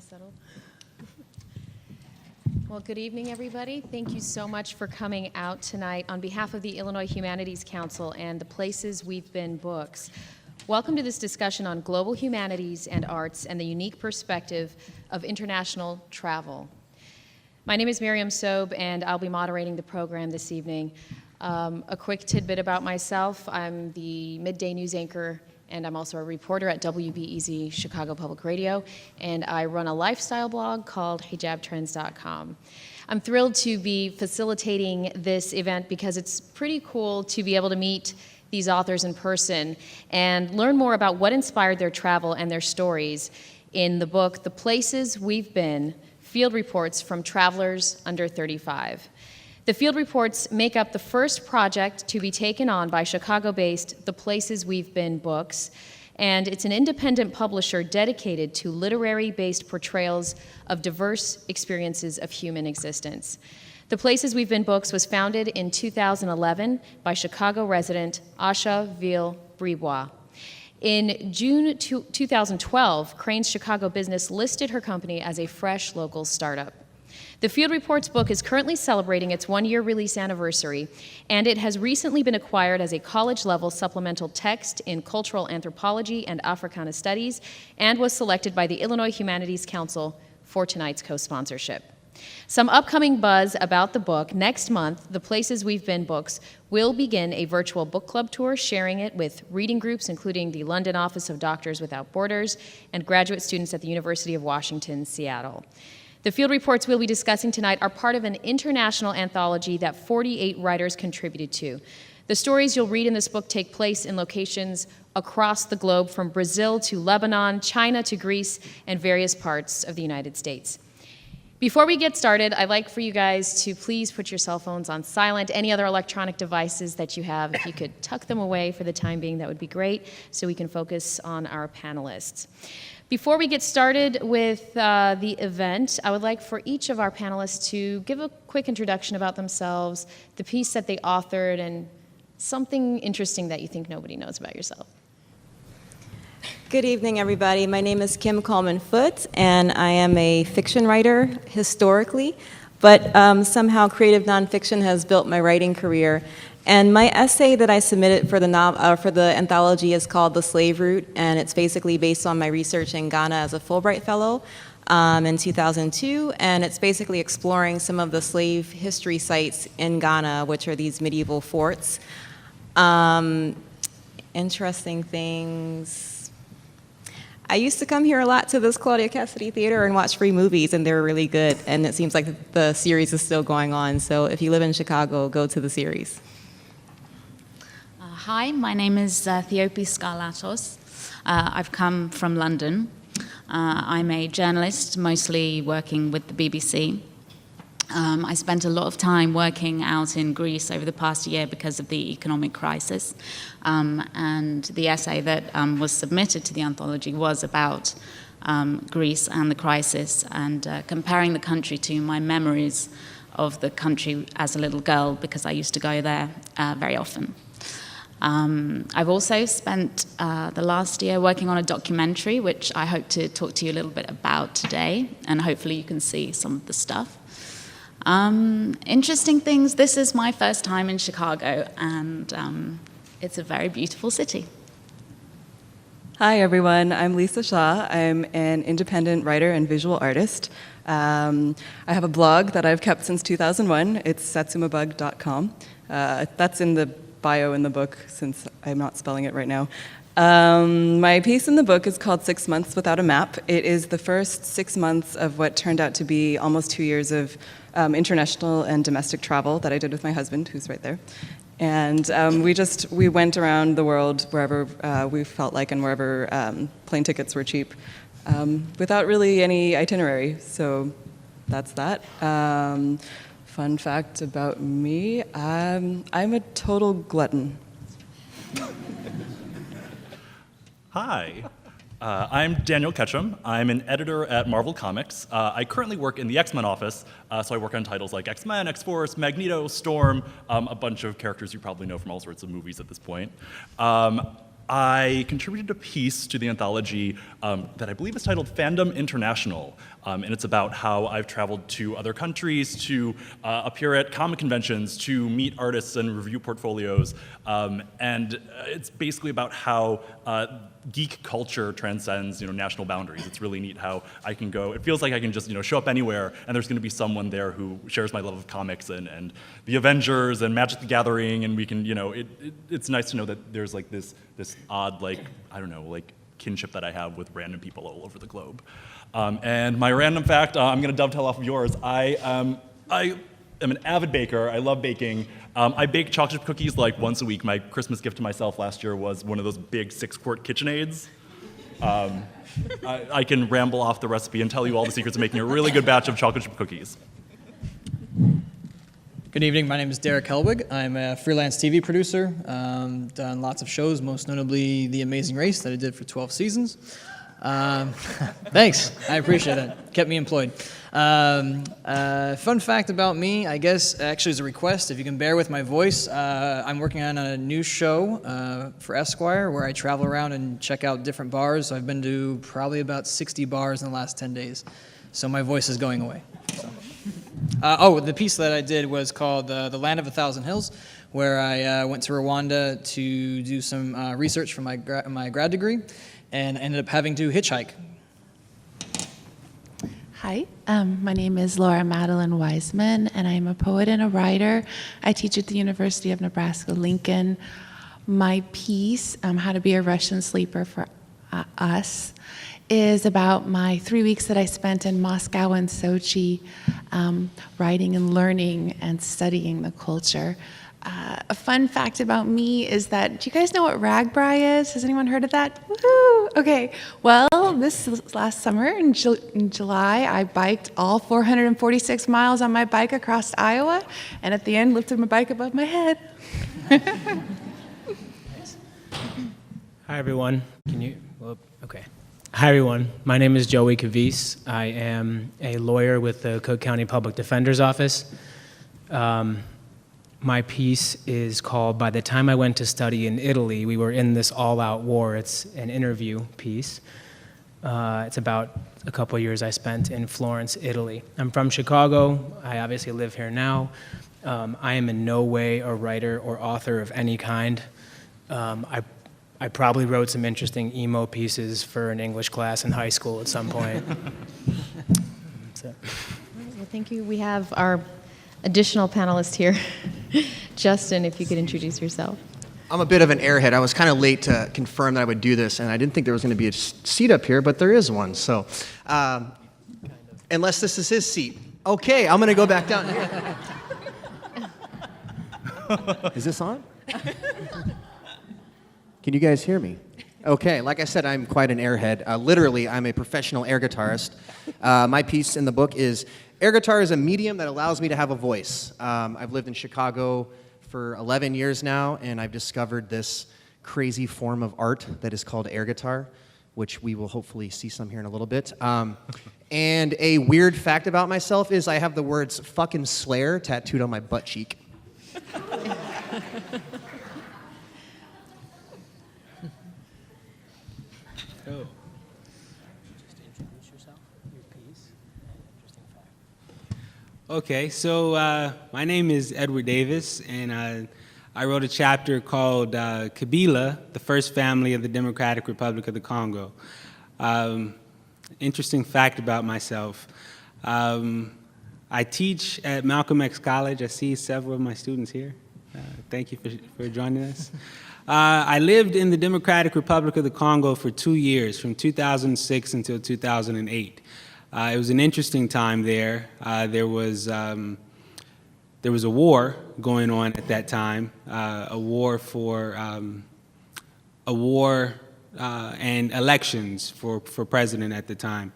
everybody settled? Well, good evening, everybody. Thank you so much for coming out tonight on behalf of the Illinois Humanities Council and the Places We've Been books. Welcome to this discussion on global humanities and arts and the unique perspective of international travel. My name is Miriam Sobe, and I'll be moderating the program this evening. A quick tidbit about myself: I'm the midday news anchor, and I'm also a reporter at WBEZ Chicago Public Radio, and I run a lifestyle blog called hijabtrends.com. I'm thrilled to be facilitating this event because it's pretty cool to be able to meet these authors in person and learn more about what inspired their travel and their stories in the book, The Places We've Been: Field Reports from Travelers Under 35. The field reports make up the first project to be taken on by Chicago-based The Places We've Been books, and it's an independent publisher dedicated to literary-based portrayals of diverse experiences of human existence. The Places We've Been books was founded in 2011 by Chicago resident Asha Veal Brisebois. In June 2012, Crane's Chicago business listed her company as a fresh local startup. The Field Reports book is currently celebrating its one-year release anniversary, and it has recently been acquired as a college-level supplemental text in cultural anthropology and Africana studies, and was selected by the Illinois Humanities Council for tonight's co-sponsorship. Some upcoming buzz about the book: next month, The Places We've Been books will begin a virtual book club tour, sharing it with reading groups including the London office of Doctors Without Borders and graduate students at the University of Washington, Seattle. The field reports we'll be discussing tonight are part of an international anthology that 48 writers contributed to. The stories you'll read in this book take place in locations across the globe, from Brazil to Lebanon, China to Greece, and various parts of the United States. Before we get started, I'd like for you guys to please put your cell phones on silent. Any other electronic devices that you have, if you could tuck them away for the time being, that would be great, so we can focus on our panelists. Before we get started with the event, I would like for each of our panelists to give a quick introduction about themselves, the piece that they authored, and something interesting that you think nobody knows about yourself. Good evening, everybody. My name is Kim Coleman-Foote, and I am a fiction writer historically, but somehow creative nonfiction has built my writing career. And my essay that I submitted for the anthology is called The Slave Route, and it's basically based on my research in Ghana as a Fulbright Fellow in 2002, and it's basically exploring some of the slave history sites in Ghana, which are these medieval forts. Interesting things. I used to come here a lot to this Claudia Cassidy Theater and watch free movies, and they were really good, and it seems like the series is still going on, so if you live in Chicago, go to the series. Hi, my name is Theope Skarlatos. I've come from London. I'm a journalist, mostly working with the BBC. I spent a lot of time working out in Greece over the past year because of the economic crisis. And the essay that was submitted to the anthology was about Greece and the crisis, and comparing the country to my memories of the country as a little girl, because I used to go there very often. I've also spent the last year working on a documentary, which I hope to talk to you a little bit about today, and hopefully you can see some of the stuff. Interesting things: this is my first time in Chicago, and it's a very beautiful city. Hi everyone, I'm Lisa Shaw. I'm an independent writer and visual artist. I have a blog that I've kept since 2001. It's satsumabug.com. That's in the bio in the book, since I'm not spelling it right now. My piece in the book is called 6 Months Without a Map. It is the first 6 months of what turned out to be almost 2 years of international and domestic travel that I did with my husband, who's right there. And we went around the world wherever we felt like, and wherever plane tickets were cheap, without really any itinerary. So that's that. Fun fact about me, I'm a total glutton. Hi, I'm Daniel Ketchum. I'm an editor at Marvel Comics. I currently work in the X-Men office, so I work on titles like X-Men, X-Force, Magneto, Storm, a bunch of characters you probably know from all sorts of movies at this point. I contributed a piece to the anthology that I believe is titled Fandom International, and it's about how I've traveled to other countries to appear at comic conventions, to meet artists and review portfolios, and it's basically about how geek culture transcends, national boundaries. It's really neat how I can go. It feels like I can just, show up anywhere, and there's going to be someone there who shares my love of comics and the Avengers and Magic the Gathering, and we can, it's nice to know that there's like this odd, like, I don't know, like kinship that I have with random people all over the globe. And my random fact, I'm going to dovetail off of yours. I am an avid baker. I love baking. I bake chocolate chip cookies like once a week. My Christmas gift to myself last year was one of those big 6-quart KitchenAids. I can ramble off the recipe and tell you all the secrets of making a really good batch of chocolate chip cookies. Good evening, my name is Derek Helwig. I'm a freelance TV producer, done lots of shows, most notably The Amazing Race that I did for 12 seasons. Thanks, I appreciate that. Kept me employed. Fun fact about me, I guess, actually as a request, if you can bear with my voice, I'm working on a new show for Esquire where I travel around and check out different bars. So I've been to probably about 60 bars in the last 10 days. So my voice is going away. So. The piece that I did was called The Land of a Thousand Hills, where I went to Rwanda to do some research for my grad degree and ended up having to hitchhike. Hi, my name is Laura Madeline Wiseman, and I'm a poet and a writer. I teach at the University of Nebraska-Lincoln. My piece, How to Be a Russian Sleeper for Us, is about my 3 weeks that I spent in Moscow and Sochi, writing and learning and studying the culture. A fun fact about me is that, do you guys know what ragbri is? Has anyone heard of that? Woohoo! Okay, well, this last summer in July, I biked all 446 miles on my bike across Iowa, and at the end, lifted my bike above my head. Hi, everyone. Okay. Hi, everyone. My name is Joey Cavise. I am a lawyer with the Cook County Public Defender's Office. My piece is called By the Time I Went to Study in Italy, We Were in This All-Out War. It's an interview piece. It's about a couple of years I spent in Florence, Italy. I'm from Chicago. I obviously live here now. I am in no way a writer or author of any kind. I probably wrote some interesting emo pieces for an English class in high school at some point. That's it. Well, thank you. We have our additional panelist here. Justin, if you could introduce yourself. I'm a bit of an airhead. I was kind of late to confirm that I would do this, and I didn't think there was going to be a seat up here, but there is one. So, unless this is his seat. Okay, I'm going to go back down here. Is this on? Can you guys hear me? Okay, like I said, I'm quite an airhead. Literally, I'm a professional air guitarist. My piece in the book is air guitar is a medium that allows me to have a voice. I've lived in Chicago for 11 years now, and I've discovered this crazy form of art that is called air guitar, which we will hopefully see some here in a little bit. And a weird fact about myself is I have the words fucking Slayer tattooed on my butt cheek. Okay, so my name is Edward Davis, and I wrote a chapter called Kabila, the First Family of the Democratic Republic of the Congo. Interesting fact about myself. I teach at Malcolm X College. I see several of my students here. Thank you for joining us. I lived in the Democratic Republic of the Congo for 2 years, from 2006 until 2008. It was an interesting time there. There was a war going on at that time, a war and elections for president at the time.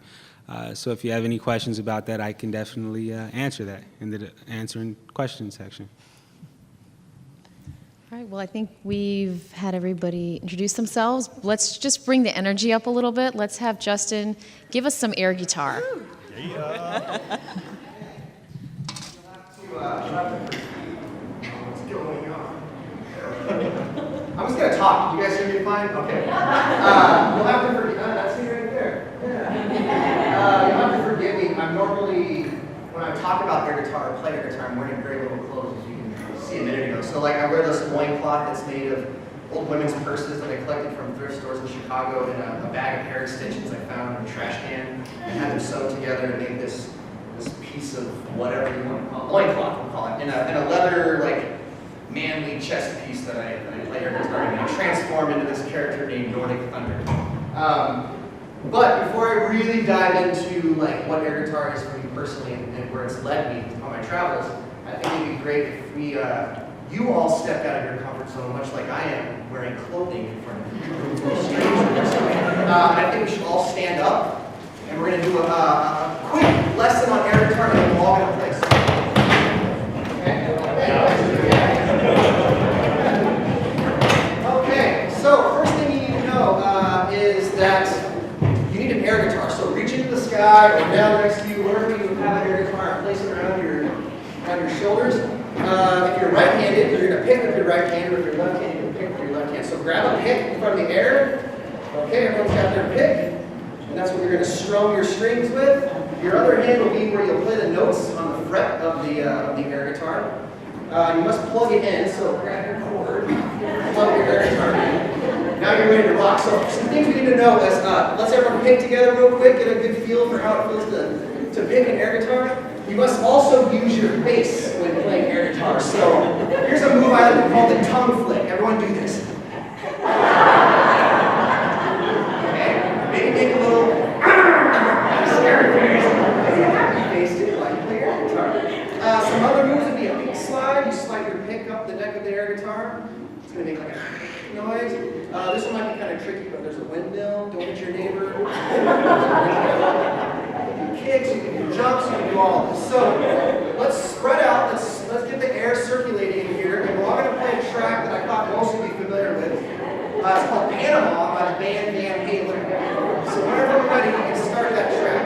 So if you have any questions about that, I can definitely answer that in the answering questions section. All right, well, I think we've had everybody introduce themselves. Let's just bring the energy up a little bit. Let's have Justin give us some air guitar. Yeah. What's going on? I'm just going to talk. You guys hear me fine? Okay. talk about air guitar or play air guitar, I'm wearing very little clothes, as you can see a minute ago. So like I wear this loincloth that's made of old women's purses that I collected from thrift stores in Chicago, and a bag of hair extensions I found in a trash can, and had them sewn together and made this piece of whatever you want to call it, loincloth we'll call it, and a leather, like, manly chest piece that I play air guitar and I transform into this character named Nordic Thunder. But before I really dive into like what air guitar is for me personally and where it's led me on my travels, I think it'd be great if we, you all stepped out of your comfort zone, much like I am, wearing clothing in front of you. I think we should all stand up, and we're going to do a quick lesson on air guitar, and then we're all going to play some. Okay, so first thing you need to know is that you need an air guitar. So reach into the sky or down next to you, wherever you have an air guitar, and place it around your shoulders. If you're right-handed, you're going to pick with your right hand, or if you're left-handed, you can pick with your left hand. So grab a pick from the air. Okay, everyone's got their pick. And that's what you're going to strum your strings with. Your other hand will be where you'll play the notes on the fret of the air guitar. You must plug it in, so grab your cord, plug your air guitar in. Now you're ready to rock. So some things we need to know is, let's everyone pick together real quick, get a good feel for how it feels to pick an air guitar. You must also use your face when playing air guitar. So here's a move I like to call the tongue flick. Everyone do this. Okay, maybe make a little scary face. Happy face too, like you play air guitar. Some other moves would be a pick slide. You slide your pick up the neck of the air guitar. It's going to make like a noise. This one might be kind of tricky, but there's a windmill. Don't hit your neighbor. You can do kicks, you can do jumps, you can do all of this. So let's spread out. Let's get the air circulating in here, and we're all going to play a track that I thought most of you be familiar with. It's called Panama by the band Van Halen. So whenever we're ready, you can start that track.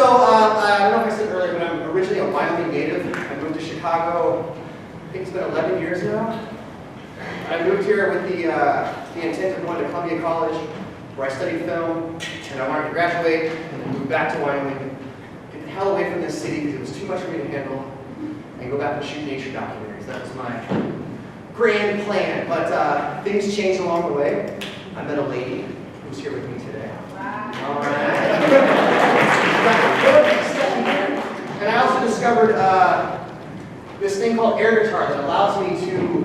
I don't know if I said earlier, but I'm originally a Wyoming native. I moved to Chicago, I think it's been 11 years now. I moved here with the intent of going to Columbia College, where I studied film, and I wanted to graduate, and then move back to Wyoming, get the hell away from this city because it was too much for me to handle. and go back and shoot nature documentaries. That was my grand plan, but things changed along the way. I met a lady who's here with me today. Wow. All right. And I also discovered this thing called air guitar that allows me to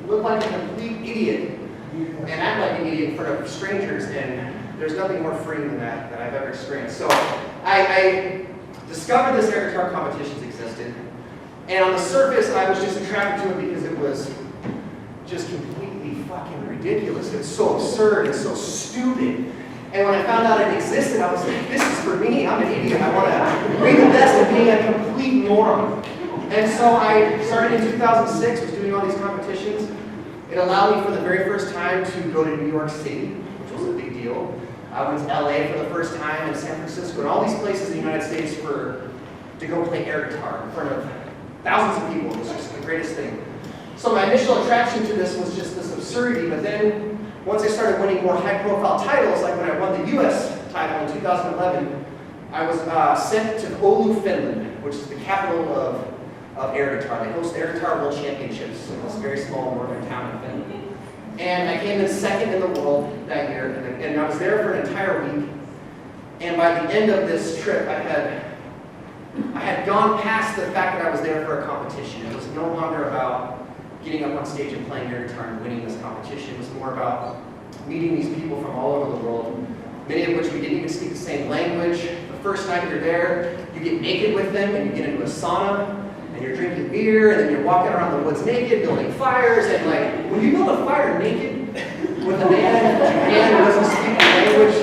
look like a complete idiot and act like an idiot in front of strangers, and there's nothing more freeing than that I've ever experienced. So I discovered this air guitar competitions existed, and on the surface I was just attracted to it because it was just completely fucking ridiculous. It was so absurd and so stupid. And when I found out it existed, I was like, this is for me. I'm an idiot. I want to be the best at being a complete moron. And so I started in 2006, was doing all these competitions. It allowed me for the very first time to go to New York City, which was a big deal. I went to LA for the first time, and San Francisco, and all these places in the United States to go play air guitar in front of thousands of people. It was just the greatest thing. So my initial attraction to this was just this absurdity, but then once I started winning more high-profile titles, like when I won the U.S. title in 2011, I was sent to Oulu, Finland, which is the capital of air guitar. They host the Air Guitar World Championships in this very small northern town in Finland. And I came in second in the world that year, and I was there for an entire week. And by the end of this trip, I had gone past the fact that I was there for a competition. It was no longer about getting up on stage and playing air guitar and winning this competition. It was more about meeting these people from all over the world, many of which we didn't even speak the same language. The first night you're there, you get naked with them and you get into a sauna, and you're drinking beer, and then you're walking around the woods naked, building fires, and like, when you build a fire naked with a man who doesn't speak the language,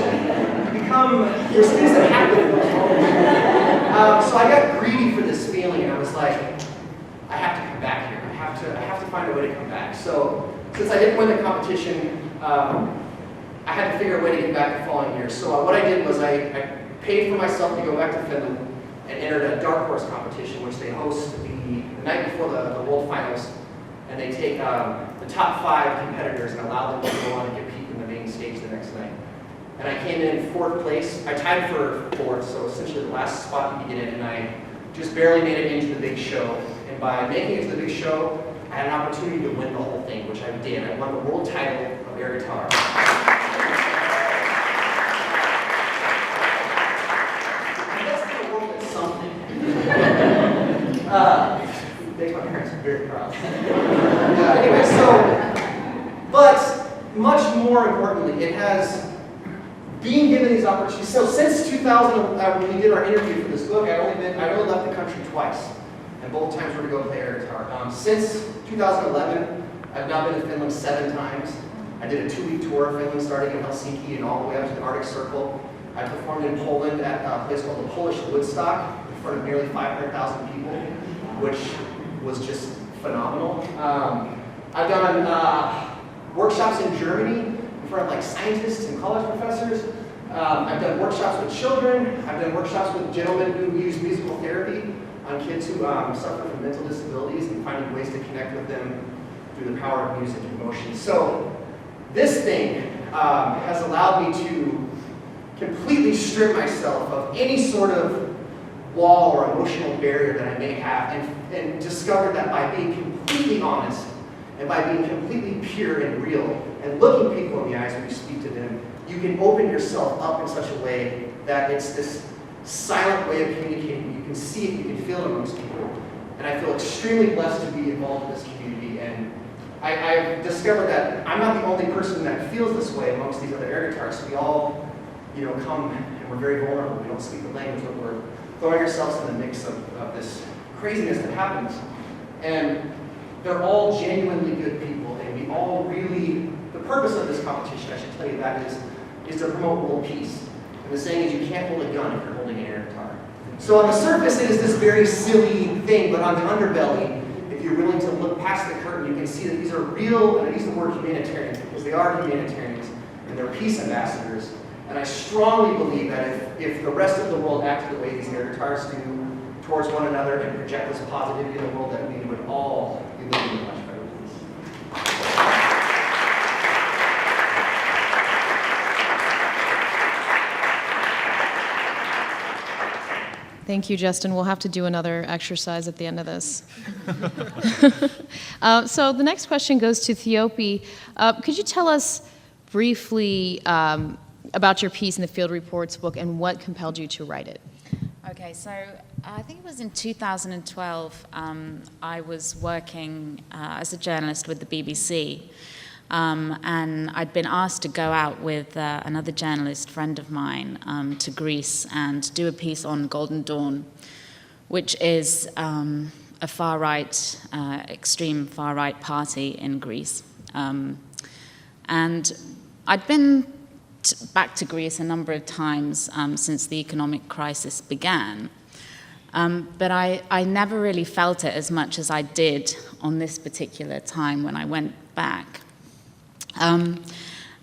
there's things that happen. So I got greedy for this feeling, and I was like, I have to come back here. I have to find a way to come back. So since I didn't win the competition, I had to figure a way to get back the following year. So what I did was I paid for myself to go back to Finland and entered a dark horse competition, which they host the night before the World Finals, and they take the top 5 competitors and allow them to go on and compete in the main stage the next night. And I came in 4th place. I tied for 4th, so essentially the last spot you could get in, and I just barely made it into the big show. And by making it to the big show, I had an opportunity to win the whole thing, which I did. I won the world title of air guitar. I guess the world is something. Makes my parents very proud. Anyway, but much more importantly, it has being given these opportunities. So since 2000, when we did our interview for this book, I only left the country twice, and both times were to go play air guitar. Since 2011, I've now been to Finland 7 times. I did a 2-week tour of Finland, starting in Helsinki and all the way up to the Arctic Circle. I performed in Poland at a place called the Polish Woodstock in front of nearly 500,000 people, which was just phenomenal. I've done workshops in Germany in front of like scientists and college professors. I've done workshops with children. I've done workshops with gentlemen who use musical therapy on kids who suffer from mental disabilities and finding ways to connect with them through the power of music and motion. So this thing has allowed me to completely strip myself of any sort of wall or emotional barrier that I may have, and discovered that by being completely honest and by being completely pure and real and looking people in the eyes when you speak to them, you can open yourself up in such a way that it's this silent way of communicating. You can see it, you can feel it amongst people. And I feel extremely blessed to be involved in this community. And I've discovered that I'm not the only person that feels this way amongst these other air guitarists. We all, come and we're very vulnerable. We don't speak the language, but we're throwing ourselves in the mix of this craziness that happens. And they're all genuinely good people, and we all really, the purpose of this competition, I should tell you that, is to promote world peace. And the saying is you can't hold a gun if you're holding an air guitar. So on the surface, it is this very silly thing, but on the underbelly, if you're willing to look past the curtain, you can see that these are real, and I use the word humanitarians because they are humanitarians, and they're peace ambassadors. And I strongly believe that if the rest of the world acted the way these air guitarists do towards one another and project this positivity in the world, that we would all be living in a much better place. Thank you, Justin. We'll have to do another exercise at the end of this. So the next question goes to Theope. Could you tell us briefly about your piece in the Field Reports book and what compelled you to write it? Okay, so I think it was in 2012, I was working as a journalist with the BBC, and I'd been asked to go out with another journalist friend of mine to Greece and do a piece on Golden Dawn, which is a far-right, extreme far-right party in Greece. And I'd been back to Greece a number of times since the economic crisis began. But I never really felt it as much as I did on this particular time when I went back.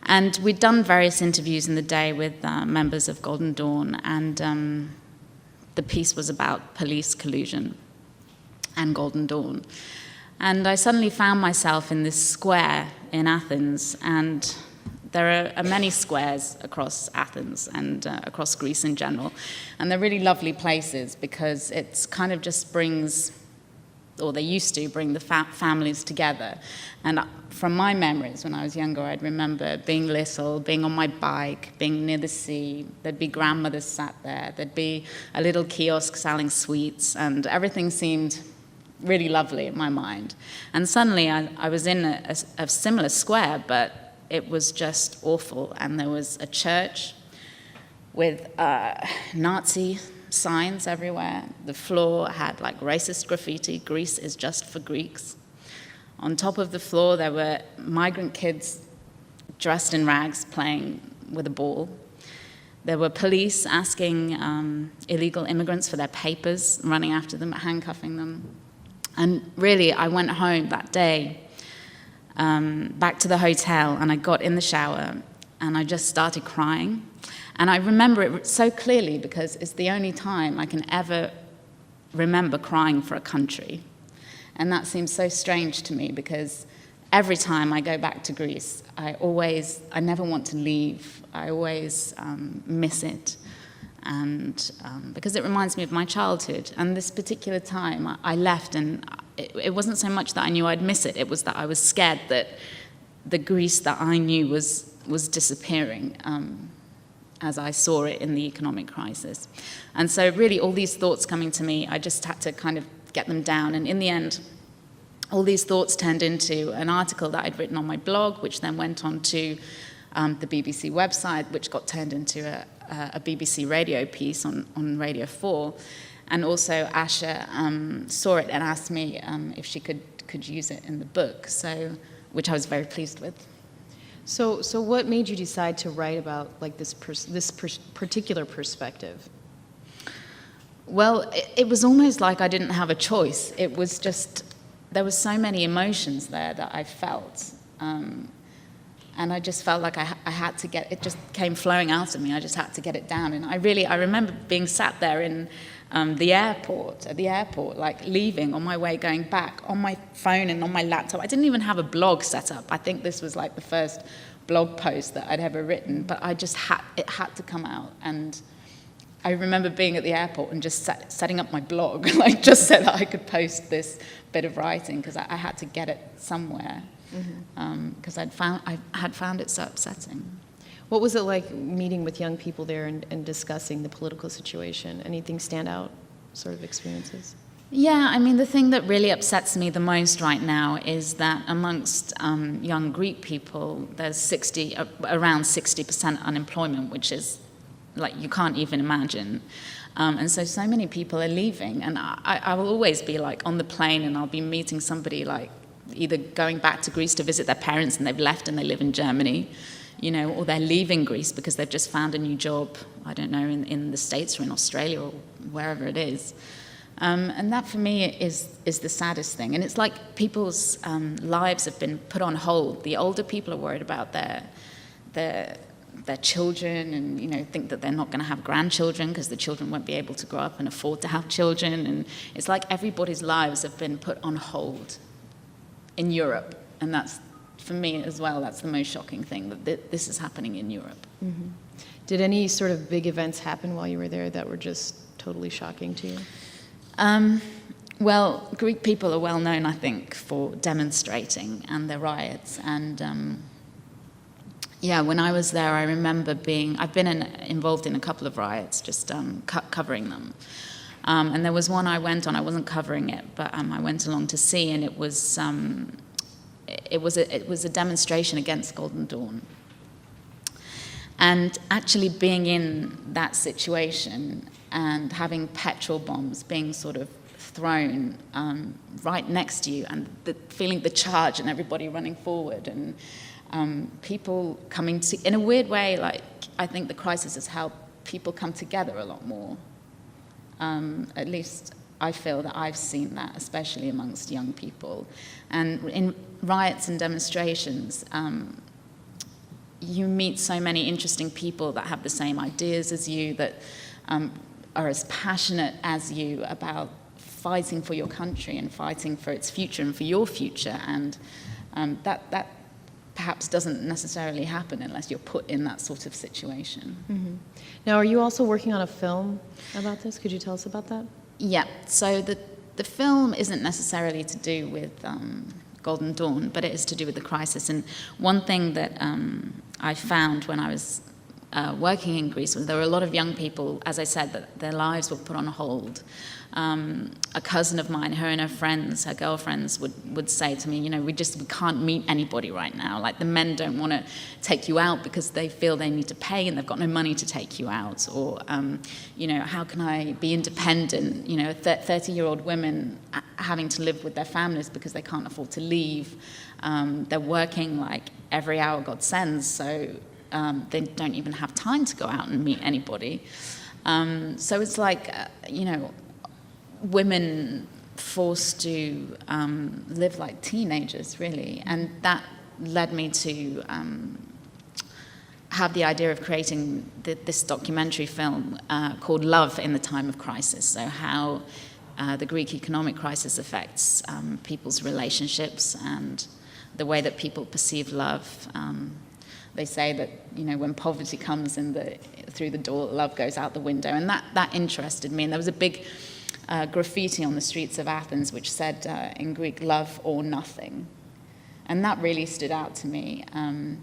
And we'd done various interviews in the day with members of Golden Dawn, and the piece was about police collusion and Golden Dawn. And I suddenly found myself in this square in Athens, and there are many squares across Athens and across Greece in general. And they're really lovely places because it's kind of just brings, or they used to bring the families together. And from my memories, when I was younger, I'd remember being little, being on my bike, being near the sea. There'd be grandmothers sat there. There'd be a little kiosk selling sweets, and everything seemed really lovely in my mind. And suddenly I was in a similar square, but it was just awful. And there was a church with Nazi signs everywhere. The floor had like racist graffiti, Greece is just for Greeks. On top of the floor, there were migrant kids dressed in rags playing with a ball. There were police asking illegal immigrants for their papers, running after them, handcuffing them. And really, I went home that day, back to the hotel, and I got in the shower, and I just started crying. And I remember it so clearly because it's the only time I can ever remember crying for a country. And that seems so strange to me because every time I go back to Greece, I never want to leave. I always miss it. And because it reminds me of my childhood. And this particular time, I left, and it wasn't so much that I knew I'd miss it. It was that I was scared that the Greece that I knew was disappearing as I saw it in the economic crisis. And so really all these thoughts coming to me, I just had to kind of get them down. And in the end, all these thoughts turned into an article that I'd written on my blog, which then went on to the BBC website, which got turned into a BBC radio piece on Radio 4. And also Asha saw it and asked me if she could use it in the book, which I was very pleased with. So what made you decide to write about like this particular perspective? Well, it was almost like I didn't have a choice. It was just, there were so many emotions there that I felt. And I just felt like I had to it just came flowing out of me. I just had to get it down. And I remember being sat there in at the airport, like leaving on my way, going back, on my phone and on my laptop. I didn't even have a blog set up. I think this was like the first blog post that I'd ever written, but it had to come out. And I remember being at the airport and just setting up my blog, like just so that I could post this bit of writing, because I had to get it somewhere, because I had found it so upsetting. What was it like meeting with young people there and discussing the political situation? Anything stand out, sort of experiences? Yeah, I mean, the thing that really upsets me the most right now is that amongst young Greek people, there's around 60% unemployment, which is like you can't even imagine. And so many people are leaving. And I will always be like on the plane and I'll be meeting somebody like either going back to Greece to visit their parents and they've left and they live in Germany, or they're leaving Greece because they've just found a new job, I don't know, in the States or in Australia or wherever it is. And that for me is the saddest thing. And it's like people's lives have been put on hold. The older people are worried about their children and, think that they're not going to have grandchildren because the children won't be able to grow up and afford to have children. And it's like everybody's lives have been put on hold in Europe. And that's for me as well, that's the most shocking thing, that this is happening in Europe. Did any sort of big events happen while you were there that were just totally shocking to you? Well, Greek people are well known, I think, for demonstrating and their riots. And yeah, when I was there, I remember I've been involved in a couple of riots, just covering them. And there was one I went on, I wasn't covering it, but I went along to see, and it was a demonstration against Golden Dawn. And actually being in that situation and having petrol bombs being sort of thrown right next to you, and feeling the charge and everybody running forward, and people coming to, in a weird way, like, I think the crisis has helped people come together a lot more. At least I feel that I've seen that, especially amongst young people. And in riots and demonstrations, you meet so many interesting people that have the same ideas as you, that are as passionate as you about fighting for your country and fighting for its future and for your future. And that perhaps doesn't necessarily happen unless you're put in that sort of situation. Mm-hmm. Now, are you also working on a film about this? Could you tell us about that? Yeah, so the film isn't necessarily to do with Golden Dawn, but it is to do with the crisis. And one thing that I found when I was working in Greece was there were a lot of young people, as I said, that their lives were put on hold. A cousin of mine, her and her friends, her girlfriends, would say to me, we can't meet anybody right now. Like, the men don't want to take you out because they feel they need to pay and they've got no money to take you out. Or, how can I be independent? 30-year-old women having to live with their families because they can't afford to leave. They're working like every hour God sends, so they don't even have time to go out and meet anybody. So it's like, women forced to live like teenagers, really. And that led me to have the idea of creating this documentary film called Love in the Time of Crisis. So how the Greek economic crisis affects people's relationships and the way that people perceive love. They say that, when poverty comes through the door, love goes out the window. And that interested me. And there was a big graffiti on the streets of Athens which said in Greek, love or nothing. And that really stood out to me. And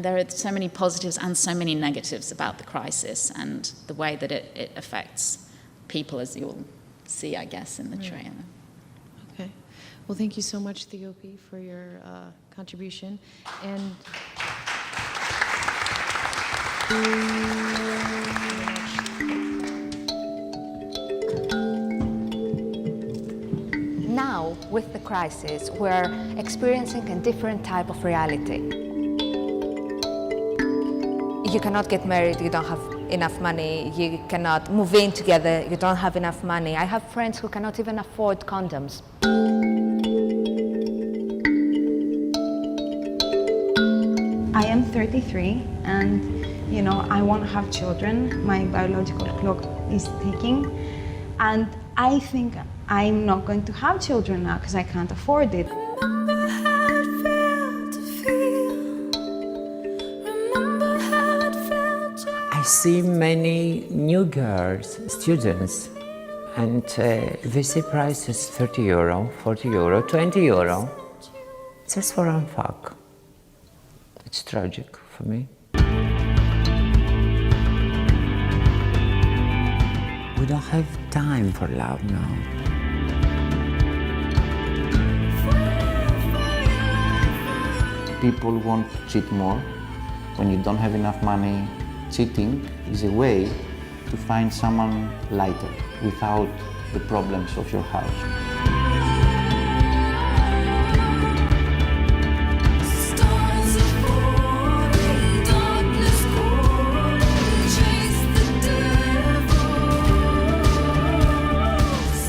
there are so many positives and so many negatives about the crisis and the way that it affects people, as you'll see, I guess, in the trailer. Okay. Well, thank you so much, Theope, for your contribution. And now, with the crisis, we're experiencing a different type of reality. You cannot get married, you don't have enough money. You cannot move in together, you don't have enough money. I have friends who cannot even afford condoms. I am 33 and I want to have children. My biological clock is ticking and I think I'm not going to have children now because I can't afford it. I see many new girls, students, and they see prices 30 euro, 40 euro, 20 euro, just for one fuck. It's tragic for me. We don't have time for love now. People won't cheat more. When you don't have enough money, cheating is a way to find someone lighter without the problems of your house.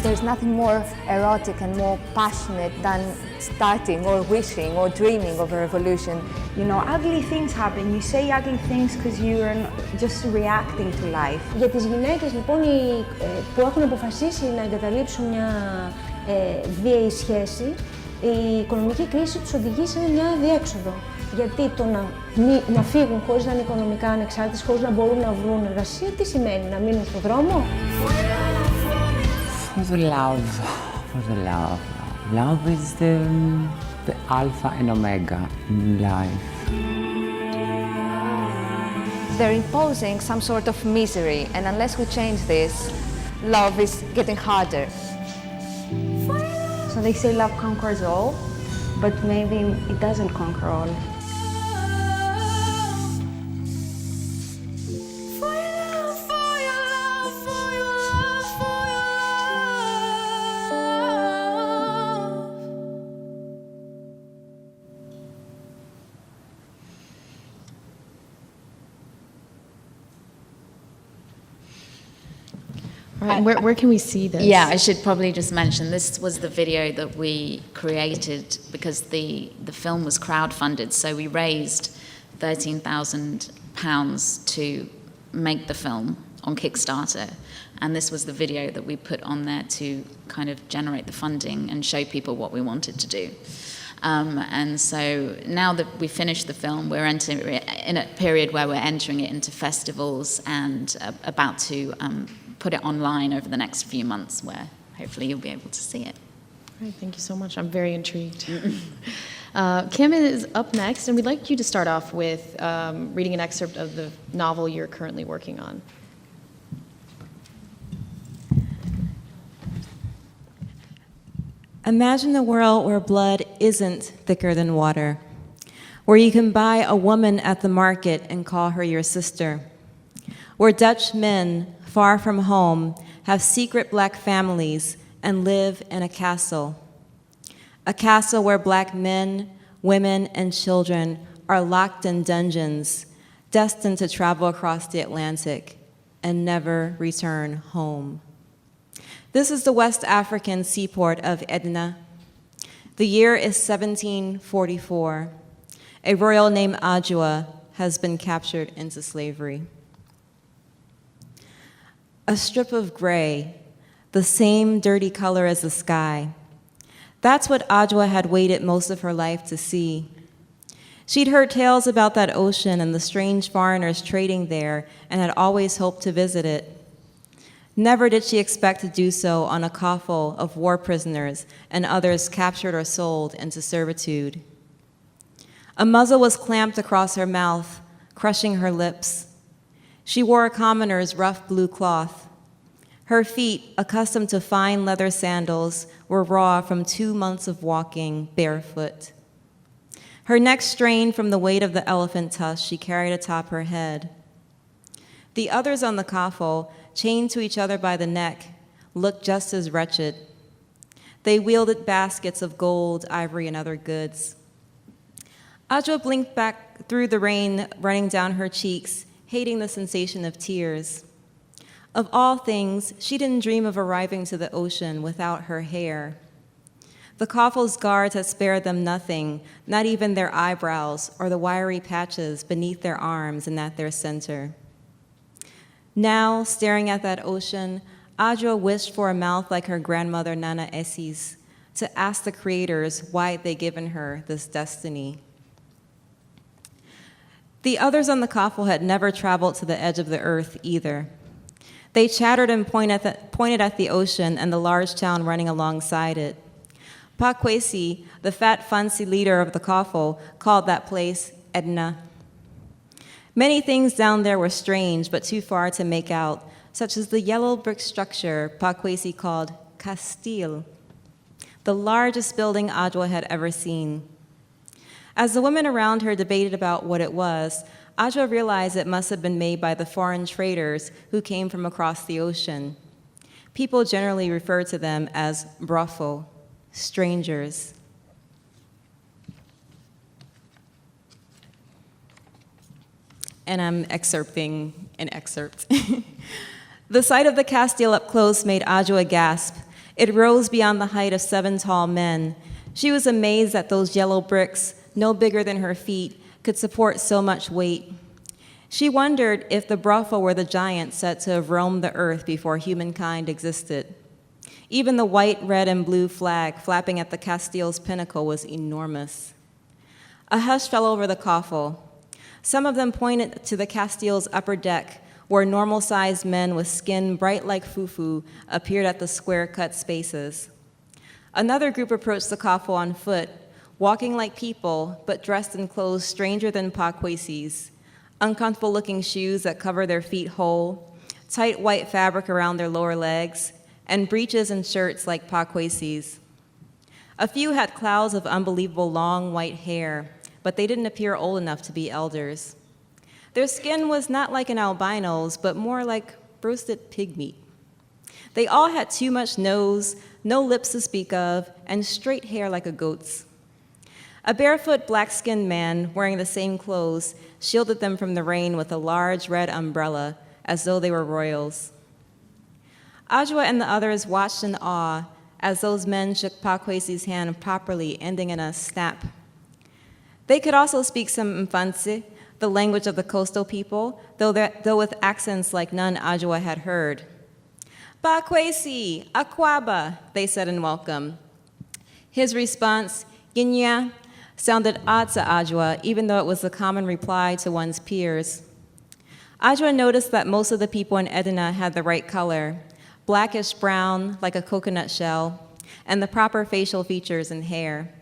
There's nothing more erotic and more passionate than starting or wishing or dreaming of a revolution. Ugly things happen. You say ugly things because you're just reacting to life. Για τις γυναίκες λοιπόν που έχουν αποφασίσει να εγκαταλείψουν μια βίαιη σχέση, η οικονομική κρίση τους οδηγεί σε μια διέξοδο. Γιατί το να φύγουν χωρίς να είναι οικονομικά ανεξάρτητες, χωρίς να μπορούν να βρουν εργασία, τι σημαίνει, να μείνουν στον δρόμο? For the love, for the love. Love is the alpha and omega in life. They're imposing some sort of misery, and unless we change this, love is getting harder. So they say love conquers all, but maybe it doesn't conquer all. All right, where can we see this? Yeah, I should probably just mention this was the video that we created because the film was crowdfunded. So we raised £13,000 to make the film on Kickstarter. And this was the video that we put on there to kind of generate the funding and show people what we wanted to do. And so now that we finished the film, we're in a period where we're entering it into festivals and about to put it online over the next few months, where hopefully you'll be able to see it. All right, thank you so much. I'm very intrigued. Kim is up next, and we'd like you to start off with reading an excerpt of the novel you're currently working on. Imagine a world where blood isn't thicker than water, where you can buy a woman at the market and call her your sister, where Dutch men far from home have secret black families and live in a castle where black men, women, and children are locked in dungeons, destined to travel across the Atlantic and never return home. This is the West African seaport of Edna. The year is 1744. A royal named Adjoa has been captured into slavery. A strip of gray, the same dirty color as the sky. That's what Adjoa had waited most of her life to see. She'd heard tales about that ocean and the strange foreigners trading there and had always hoped to visit it. Never did she expect to do so on a coffle of war prisoners and others captured or sold into servitude. A muzzle was clamped across her mouth, crushing her lips. She wore a commoner's rough blue cloth. Her feet, accustomed to fine leather sandals, were raw from 2 months of walking barefoot. Her neck strained from the weight of the elephant tusk she carried atop her head. The others on the coffle, chained to each other by the neck, looked just as wretched. They wielded baskets of gold, ivory, and other goods. Adjoa blinked back through the rain running down her cheeks, hating the sensation of tears. Of all things, she didn't dream of arriving to the ocean without her hair. The coffle's guards had spared them nothing, not even their eyebrows or the wiry patches beneath their arms and at their center. Now, staring at that ocean, Adjoa wished for a mouth like her grandmother Nana Essie's to ask the creators why they'd given her this destiny. The others on the coffle had never traveled to the edge of the earth either. They chattered and pointed at the ocean and the large town running alongside it. Pakwesi, the fat fancy leader of the coffle, called that place Edna. Many things down there were strange but too far to make out, such as the yellow brick structure Pakwesi called Castile, the largest building Adjoa had ever seen. As the women around her debated about what it was, Adjoa realized it must have been made by the foreign traders who came from across the ocean. People generally referred to them as brofo, strangers. And I'm excerpting an excerpt. The sight of the Castile up close made Adjoa gasp. It rose beyond the height of 7 tall men. She was amazed that those yellow bricks, no bigger than her feet, could support so much weight. She wondered if the brofo were the giants said to have roamed the earth before humankind existed. Even the white, red, and blue flag flapping at the Castile's pinnacle was enormous. A hush fell over the coffle. Some of them pointed to the Castile's upper deck, where normal-sized men with skin bright like fufu appeared at the square-cut spaces. Another group approached the coffle on foot, walking like people, but dressed in clothes stranger than Pakwesi's, uncomfortable-looking shoes that cover their feet whole, tight white fabric around their lower legs, and breeches and shirts like Pakwesi's. A few had clouds of unbelievable long white hair, but they didn't appear old enough to be elders. Their skin was not like an albino's, but more like roasted pig meat. They all had too much nose, no lips to speak of, and straight hair like a goat's. A barefoot, black-skinned man wearing the same clothes shielded them from the rain with a large red umbrella, as though they were royals. Ajwa and the others watched in awe as those men shook Pakwesi's hand properly, ending in a snap. They could also speak some Mfansi, the language of the coastal people, though with accents like none Ajwa had heard. Pakwesi, Akwaba, they said in welcome. His response, Ginya, sounded odd to Ajwa, even though it was the common reply to one's peers. Ajwa noticed that most of the people in Edina had the right color, blackish brown like a coconut shell, and the proper facial features and hair.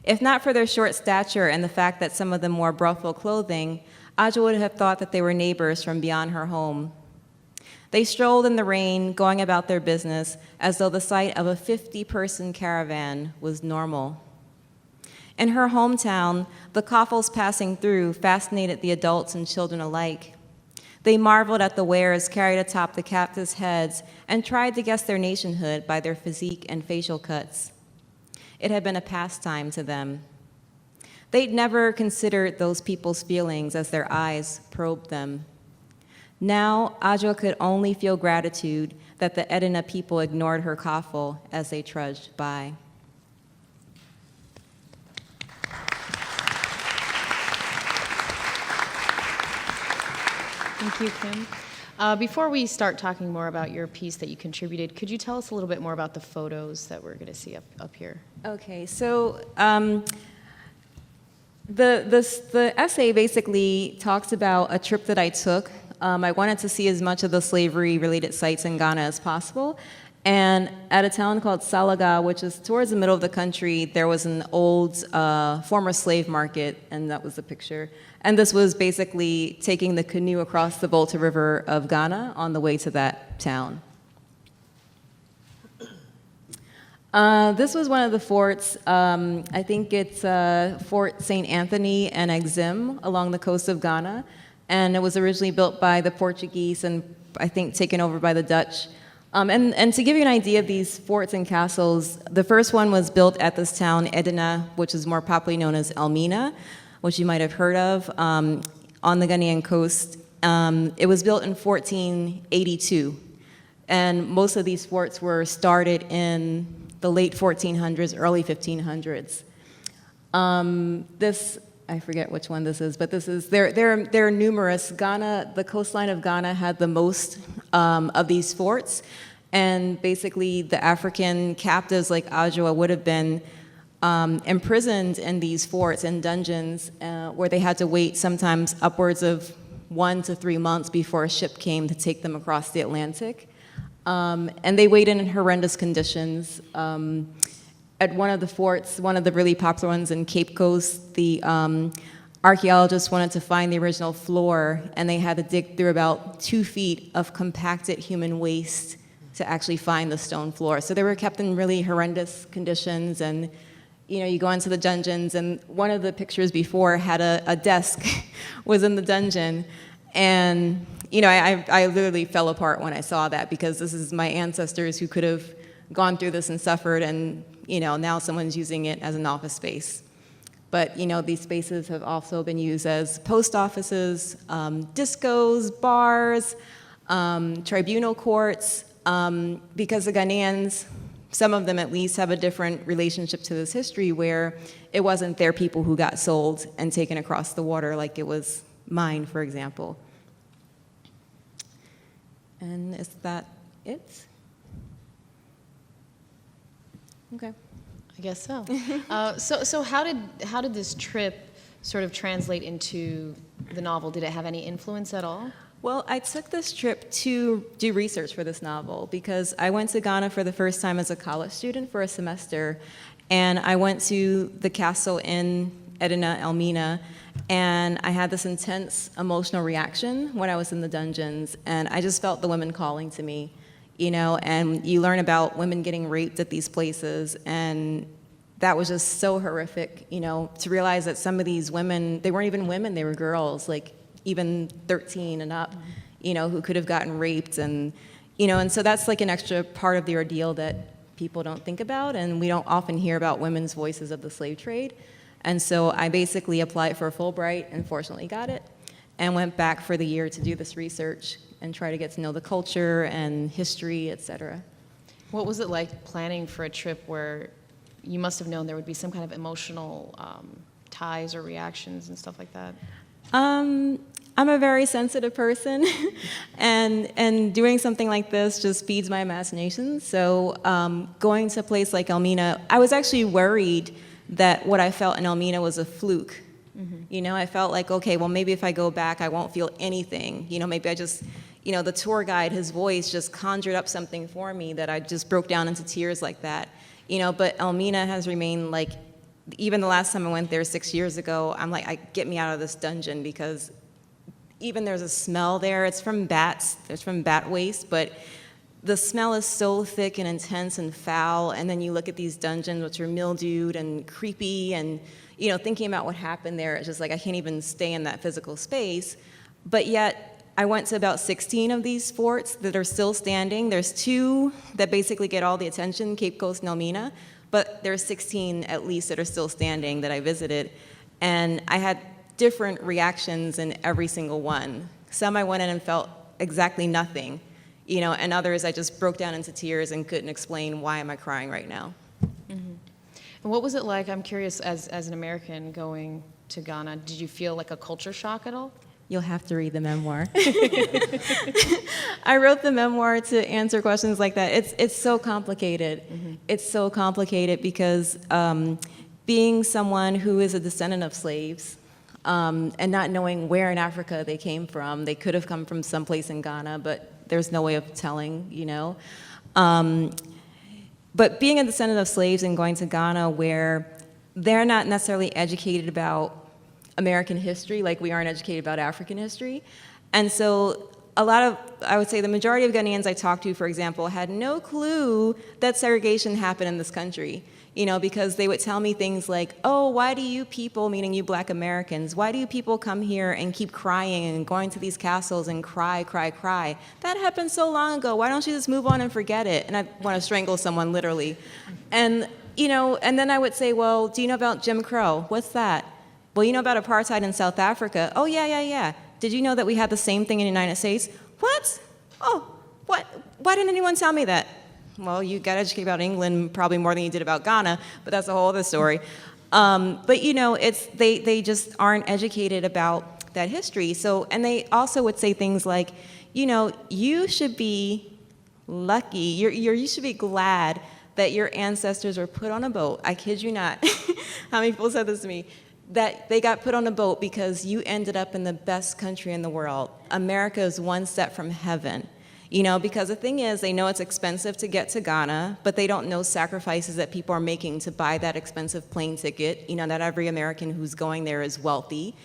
If not for their short stature and the fact that some of them wore brothel clothing, Ajwa would have thought that they were neighbors from beyond her home. They strolled in the rain, going about their business as though the sight of a 50-person caravan was normal. In her hometown, the coffles passing through fascinated the adults and children alike. They marveled at the wares carried atop the captives' heads and tried to guess their nationhood by their physique and facial cuts. It had been a pastime to them. They'd never considered those people's feelings as their eyes probed them. Now, Ajwa could only feel gratitude that the Edina people ignored her coffle as they trudged by. Thank you, Kim. Before we start talking more about your piece that you contributed, could you tell us a little bit more about the photos that we're going to see up here? Okay, so the essay basically talks about a trip that I took. I wanted to see as much of the slavery-related sites in Ghana as possible. And at a town called Salaga, which is towards the middle of the country, there was an old former slave market, and that was the picture. And this was basically taking the canoe across the Volta River of Ghana on the way to that town. This was one of the forts. I think it's Fort St. Anthony and Exim along the coast of Ghana. And it was originally built by the Portuguese and I think taken over by the Dutch. And to give you an idea of these forts and castles, the first one was built at this town, Edina, which is more popularly known as Elmina, which you might have heard of, on the Ghanaian coast. It was built in 1482. And most of these forts were started in the late 1400s, early 1500s. I forget which one this is, but there are numerous. Ghana, the coastline of Ghana had the most of these forts, and basically the African captives like Ajwa would have been imprisoned in these forts and dungeons where they had to wait sometimes upwards of 1 to 3 months before a ship came to take them across the Atlantic. And they waited in horrendous conditions. At one of the forts, one of the really popular ones in Cape Coast, the archaeologists wanted to find the original floor, and they had to dig through about 2 feet of compacted human waste to actually find the stone floor. So they were kept in really horrendous conditions, and you go into the dungeons, and one of the pictures before had a desk was in the dungeon, and I literally fell apart when I saw that, because this is my ancestors who could have gone through this and suffered, and now someone's using it as an office space. But these spaces have also been used as post offices, discos, bars, tribunal courts, because the Ghanaians, some of them at least, have a different relationship to this history, where it wasn't their people who got sold and taken across the water like it was mine, for example. And is that it? Okay. I guess so. So how did this trip sort of translate into the novel? Did it have any influence at all? Well, I took this trip to do research for this novel because I went to Ghana for the first time as a college student for a semester, and I went to the castle in Edina, Elmina, and I had this intense emotional reaction when I was in the dungeons, and I just felt the women calling to me, you know, and you learn about women getting raped at these places, and that was just so horrific, you know, to realize that some of these women, they weren't even women, they were girls, like even 13 and up, you know, who could have gotten raped, and, you know, and so that's like an extra part of the ordeal that people don't think about, and we don't often hear about women's voices of the slave trade. And so I basically applied for a Fulbright and fortunately got it, and went back for the year to do this research and try to get to know the culture and history, et cetera. What was it like planning for a trip where you must have known there would be some kind of emotional ties or reactions and stuff like that? I'm a very sensitive person, and doing something like this just feeds my imagination. So going to a place like Elmina, I was actually worried that what I felt in Elmina was a fluke. Mm-hmm. You know, I felt like, okay, well, maybe if I go back, I won't feel anything. You know, maybe I just, you know, the tour guide, his voice just conjured up something for me that I just broke down into tears like that. You know, but Elmina has remained like, even the last time I went there 6 years ago, I'm like, get me out of this dungeon, because even there's a smell there. It's from bats, it's from bat waste, but the smell is so thick and intense and foul, and then you look at these dungeons which are mildewed and creepy, and, you know, thinking about what happened there, it's just like I can't even stay in that physical space. But yet, I went to about 16 of these forts that are still standing. There's 2 that basically get all the attention, Cape Coast and Elmina, but there's 16 at least that are still standing that I visited, and I had different reactions in every single one. Some I went in and felt exactly nothing, you know, and others I just broke down into tears and couldn't explain why am I crying right now. Mm-hmm. And what was it like, I'm curious, as an American going to Ghana, did you feel like a culture shock at all? You'll have to read the memoir. I wrote the memoir to answer questions like that. It's so complicated. Mm-hmm. It's so complicated because being someone who is a descendant of slaves, and not knowing where in Africa they came from, they could have come from someplace in Ghana, but there's no way of telling, you know. But being a descendant of slaves and going to Ghana where they're not necessarily educated about American history like we aren't educated about African history. And so a lot of, I would say the majority of Ghanaians I talked to, for example, had no clue that segregation happened in this country. You know, because they would tell me things like, oh, why do you people, meaning you Black Americans, why do you people come here and keep crying and going to these castles and cry, cry, cry? That happened so long ago. Why don't you just move on and forget it? And I want to strangle someone, literally. And, you know, and then I would say, well, do you know about Jim Crow? What's that? Well, you know about apartheid in South Africa? Oh, yeah. Did you know that we had the same thing in the United States? What? Oh, what? Why didn't anyone tell me that? Well, you got educated about England probably more than you did about Ghana, but that's a whole other story. But you know, they just aren't educated about that history. So, and they also would say things like, you know, you should be lucky. You should be glad that your ancestors were put on a boat. I kid you not. How many people said this to me? That they got put on a boat because you ended up in the best country in the world. America is one step from heaven. You know, because the thing is, they know it's expensive to get to Ghana, but they don't know sacrifices that people are making to buy that expensive plane ticket. You know, not every American who's going there is wealthy.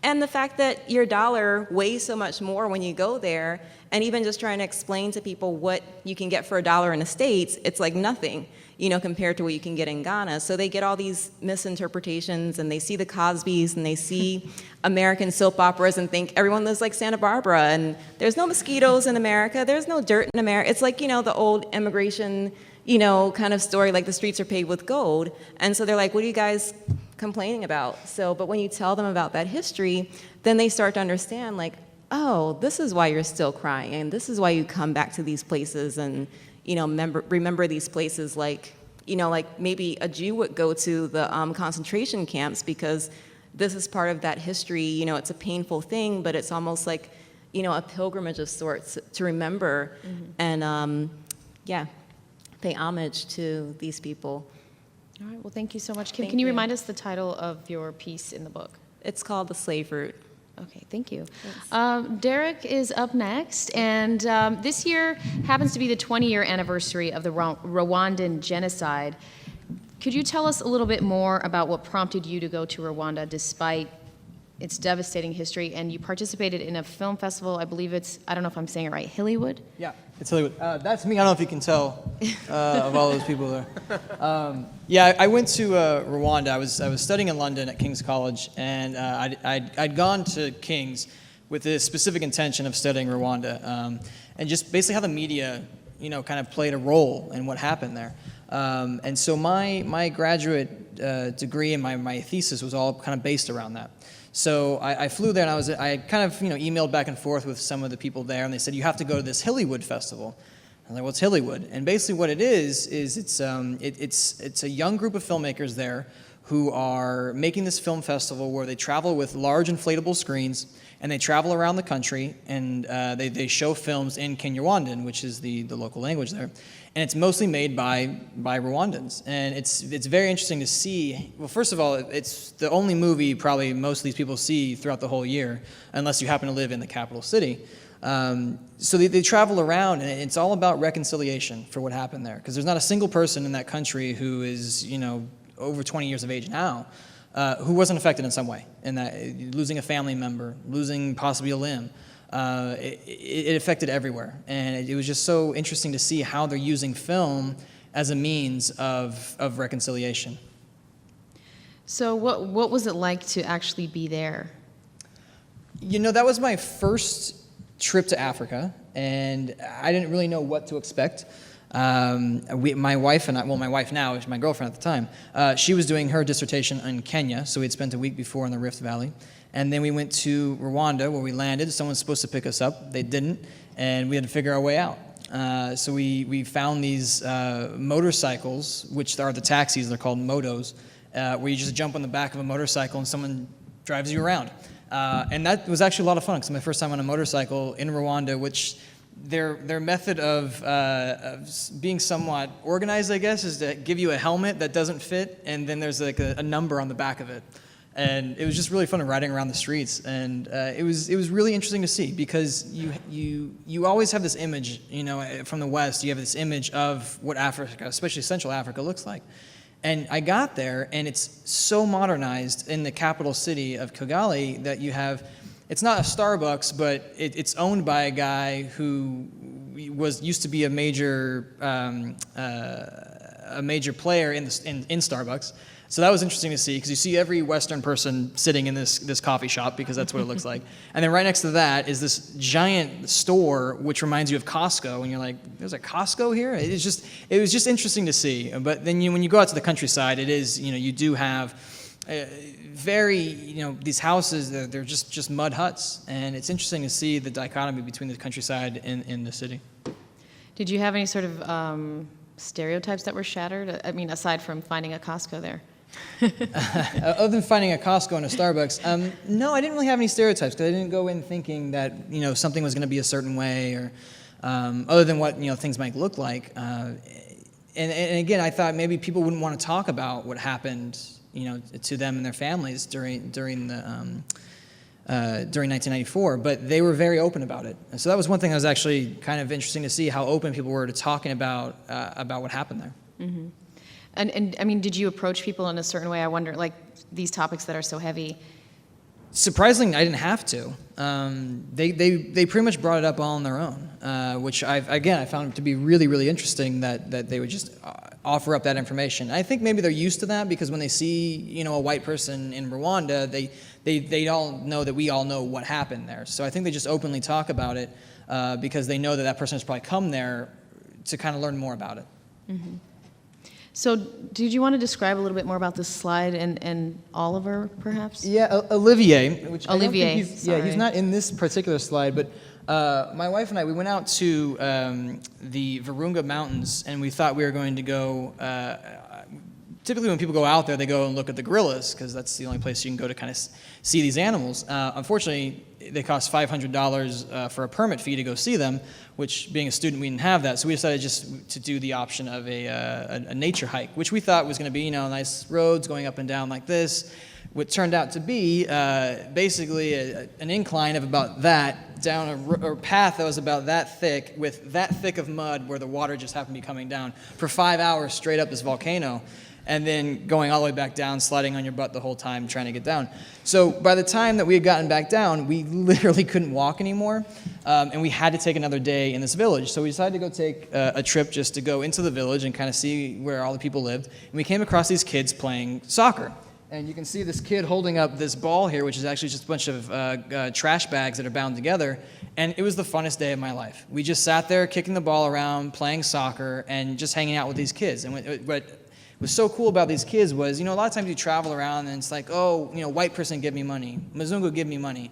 And the fact that your dollar weighs so much more when you go there, and even just trying to explain to people what you can get for $1 in the States, it's like nothing, you know, compared to what you can get in Ghana. So they get all these misinterpretations, and they see the Cosbys, and they see American soap operas and think everyone lives like Santa Barbara, and there's no mosquitoes in America, there's no dirt in America. It's like, you know, the old immigration, you know, kind of story, like the streets are paved with gold. And so they're like, what are you guys complaining about? So, but when you tell them about that history, then they start to understand, like, oh, this is why you're still crying, and this is why you come back to these places and, you know, remember these places like, you know, like maybe a Jew would go to the concentration camps because this is part of that history. You know, it's a painful thing, but it's almost like, you know, a pilgrimage of sorts to remember and, yeah, pay homage to these people. All right, well, thank you so much. Kim, Thank can you you. remind us the title of your piece in the book? It's called The Slave Route. Okay, thank you. Derek is up next, and this year happens to be the 20-year anniversary of the Rwandan genocide. Could you tell us a little bit more about what prompted you to go to Rwanda despite its devastating history? And you participated in a film festival, I believe it's, I don't know if I'm saying it right, Hillywood? Yeah, it's Hollywood. That's me. I don't know if you can tell of all those people there. Yeah, I went to Rwanda. I was studying in London at King's College, and I'd gone to King's with the specific intention of studying Rwanda, and just basically how the media, kind of played a role in what happened there. And so my graduate degree and my thesis was all kind of based around that. So I flew there, and I kind of emailed back and forth with some of the people there, and they said, you have to go to this Hillywood festival. I was like, what's Hillywood? And basically what it is it's a young group of filmmakers there who are making this film festival where they travel with large inflatable screens, and they travel around the country, and they show films in Kinyarwanda, which is the local language there. And it's mostly made by Rwandans. And it's very interesting to see. Well, first of all, it's the only movie probably most of these people see throughout the whole year, unless you happen to live in the capital city. So they travel around, and it's all about reconciliation for what happened there. Because there's not a single person in that country who is, over 20 years of age now, who wasn't affected in some way, in that losing a family member, losing possibly a limb. It affected everywhere, and it was just so interesting to see how they're using film as a means of reconciliation. So what was it like to actually be there? That was my first trip to Africa, and I didn't really know what to expect. My wife and I, well, my wife now, my girlfriend at the time, she was doing her dissertation in Kenya, so we'd spent a week before in the Rift Valley. And then we went to Rwanda, where we landed. Someone was supposed to pick us up. They didn't, and we had to figure our way out. So we found these motorcycles, which are the taxis. They're called motos, where you just jump on the back of a motorcycle and someone drives you around. And that was actually a lot of fun, because my first time on a motorcycle in Rwanda, which their method of being somewhat organized, I guess, is to give you a helmet that doesn't fit, and then there's like a number on the back of it. And it was just really fun riding around the streets, and it was really interesting to see, because you always have this image, from the West, you have this image of what Africa, especially Central Africa, looks like. And I got there, and it's so modernized in the capital city of Kigali that you have, it's not a Starbucks, but it's owned by a guy who used to be a major player in Starbucks. So that was interesting to see, because you see every Western person sitting in this coffee shop, because that's what it looks like. And then right next to that is this giant store, which reminds you of Costco, and you're like, there's a Costco here? It was just interesting to see. But then when you go out to the countryside, it is, you do have these houses, they're just mud huts. And it's interesting to see the dichotomy between the countryside and the city. Did you have any sort of stereotypes that were shattered? I mean, aside from finding a Costco there. Other than finding a Costco and a Starbucks, no, I didn't really have any stereotypes, because I didn't go in thinking that something was going to be a certain way, or other than what things might look like. And again, I thought maybe people wouldn't want to talk about what happened, to them and their families during 1994, but they were very open about it. And so that was one thing that was actually kind of interesting to see, how open people were to talking about what happened there. Mm-hmm. And I mean, did you approach people in a certain way? I wonder, like, these topics that are so heavy. Surprisingly, I didn't have to. They pretty much brought it up all on their own, which I found to be really, really interesting, that they would just offer up that information. I think maybe they're used to that, because when they see a white person in Rwanda, they all know that we all know what happened there. So I think they just openly talk about it, because they know that person has probably come there to kind of learn more about it. Mm-hmm. So did you want to describe a little bit more about this slide and Oliver, perhaps? Yeah, Olivier. Which Olivier, I don't think he's not in this particular slide, but my wife and I, we went out to the Virunga Mountains, and we thought we were going to go typically when people go out there, they go and look at the gorillas because that's the only place you can go to kind of see these animals. Unfortunately, they cost $500 for a permit fee to go see them, which being a student, we didn't have that. So we decided just to do the option of a nature hike, which we thought was going to be, nice roads going up and down like this. What turned out to be basically an incline of about that, down a path that was about that thick, with that thick of mud where the water just happened to be coming down for 5 hours straight up this volcano, and then going all the way back down, sliding on your butt the whole time, trying to get down. So by the time that we had gotten back down, we literally couldn't walk anymore, and we had to take another day in this village. So we decided to go take a trip just to go into the village and kind of see where all the people lived, and we came across these kids playing soccer. And you can see this kid holding up this ball here, which is actually just a bunch of trash bags that are bound together. And it was the funnest day of my life. We just sat there kicking the ball around, playing soccer, and just hanging out with these kids. And what was so cool about these kids was, a lot of times you travel around and it's like, oh, white person give me money, Mzungu give me money.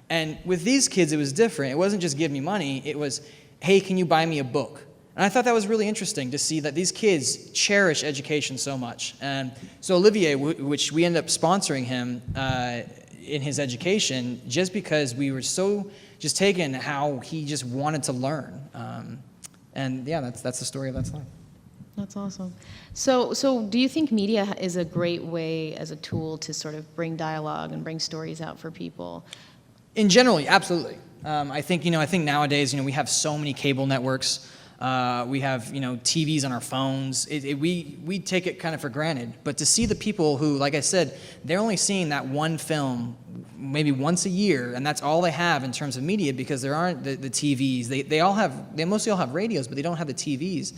And with these kids, it was different. It wasn't just give me money. It was, hey, can you buy me a book? And I thought that was really interesting to see that these kids cherish education so much. And so Olivier, which we ended up sponsoring him in his education, just because we were so just taken how he just wanted to learn. And yeah, that's the story of that slide. That's awesome. So do you think media is a great way as a tool to sort of bring dialogue and bring stories out for people? In general, absolutely. I think nowadays, we have so many cable networks. We have, TVs on our phones. We take it kind of for granted. But to see the people who, like I said, they're only seeing that one film maybe once a year, and that's all they have in terms of media because there aren't the TVs. They mostly all have radios, but they don't have the TVs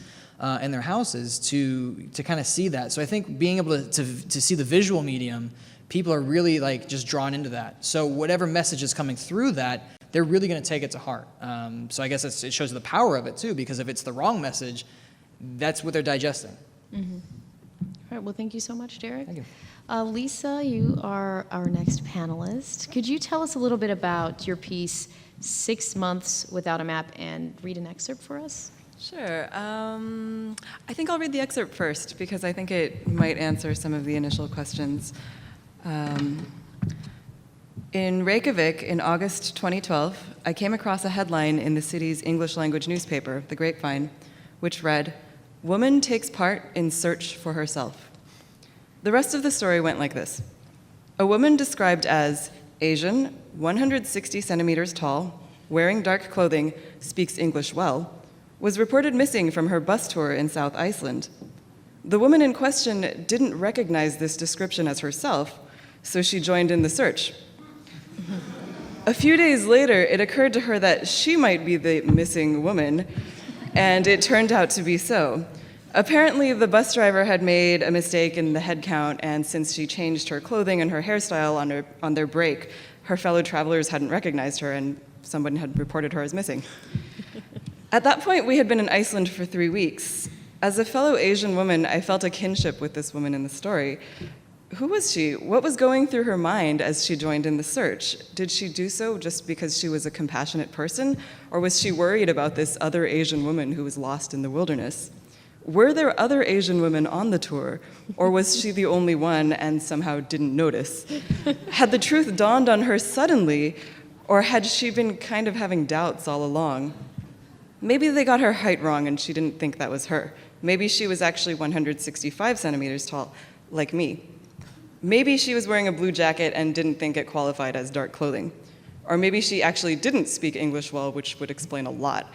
in their houses to kind of see that. So I think being able to see the visual medium, people are really just drawn into that. So whatever message is coming through that, they're really going to take it to heart. So I guess it shows the power of it too, because if it's the wrong message, that's what they're digesting. Mm-hmm. All right, well, thank you so much, Derek. Thank you. Lisa, you are our next panelist. Could you tell us a little bit about your piece, 6 Months Without a Map, and read an excerpt for us? Sure. I think I'll read the excerpt first because I think it might answer some of the initial questions. In Reykjavik in August 2012, I came across a headline in the city's English language newspaper, The Grapevine, which read, "Woman takes part in search for herself." The rest of the story went like this. A woman described as Asian, 160 centimeters tall, wearing dark clothing, speaks English well, was reported missing from her bus tour in South Iceland. The woman in question didn't recognize this description as herself, so she joined in the search. A few days later, it occurred to her that she might be the missing woman, and it turned out to be so. Apparently, the bus driver had made a mistake in the head count, and since she changed her clothing and her hairstyle on their break, her fellow travelers hadn't recognized her, and someone had reported her as missing. At that point, we had been in Iceland for 3 weeks. As a fellow Asian woman, I felt a kinship with this woman in the story. Who was she? What was going through her mind as she joined in the search? Did she do so just because she was a compassionate person, or was she worried about this other Asian woman who was lost in the wilderness? Were there other Asian women on the tour, or was she the only one and somehow didn't notice? Had the truth dawned on her suddenly, or had she been kind of having doubts all along? Maybe they got her height wrong and she didn't think that was her. Maybe she was actually 165 centimeters tall, like me. Maybe she was wearing a blue jacket and didn't think it qualified as dark clothing. Or maybe she actually didn't speak English well, which would explain a lot.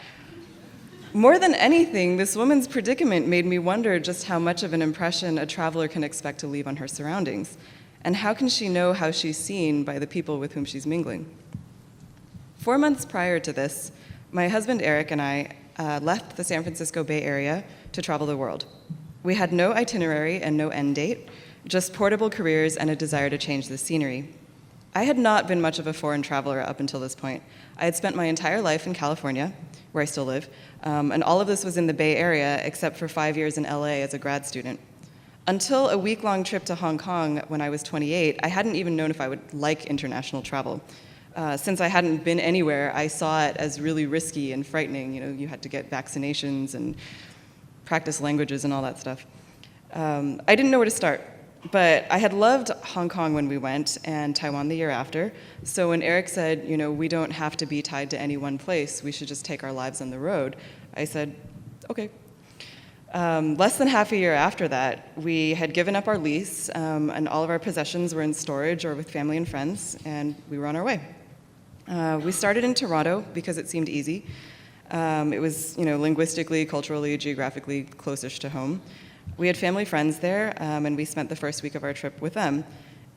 More than anything, this woman's predicament made me wonder just how much of an impression a traveler can expect to leave on her surroundings. And how can she know how she's seen by the people with whom she's mingling? 4 months prior to this, my husband Eric and I left the San Francisco Bay Area to travel the world. We had no itinerary and no end date, just portable careers and a desire to change the scenery. I had not been much of a foreign traveler up until this point. I had spent my entire life in California, where I still live, and all of this was in the Bay Area, except for 5 years in LA as a grad student. Until a week-long trip to Hong Kong when I was 28, I hadn't even known if I would like international travel. Since I hadn't been anywhere, I saw it as really risky and frightening. You had to get vaccinations and practice languages and all that stuff. I didn't know where to start, but I had loved Hong Kong when we went and Taiwan the year after. So when Eric said, we don't have to be tied to any one place, we should just take our lives on the road, I said, okay. Less than half a year after that, we had given up our lease, and all of our possessions were in storage or with family and friends, and we were on our way. We started in Toronto because it seemed easy. It was, linguistically, culturally, geographically closest to home. We had family friends there, and we spent the first week of our trip with them.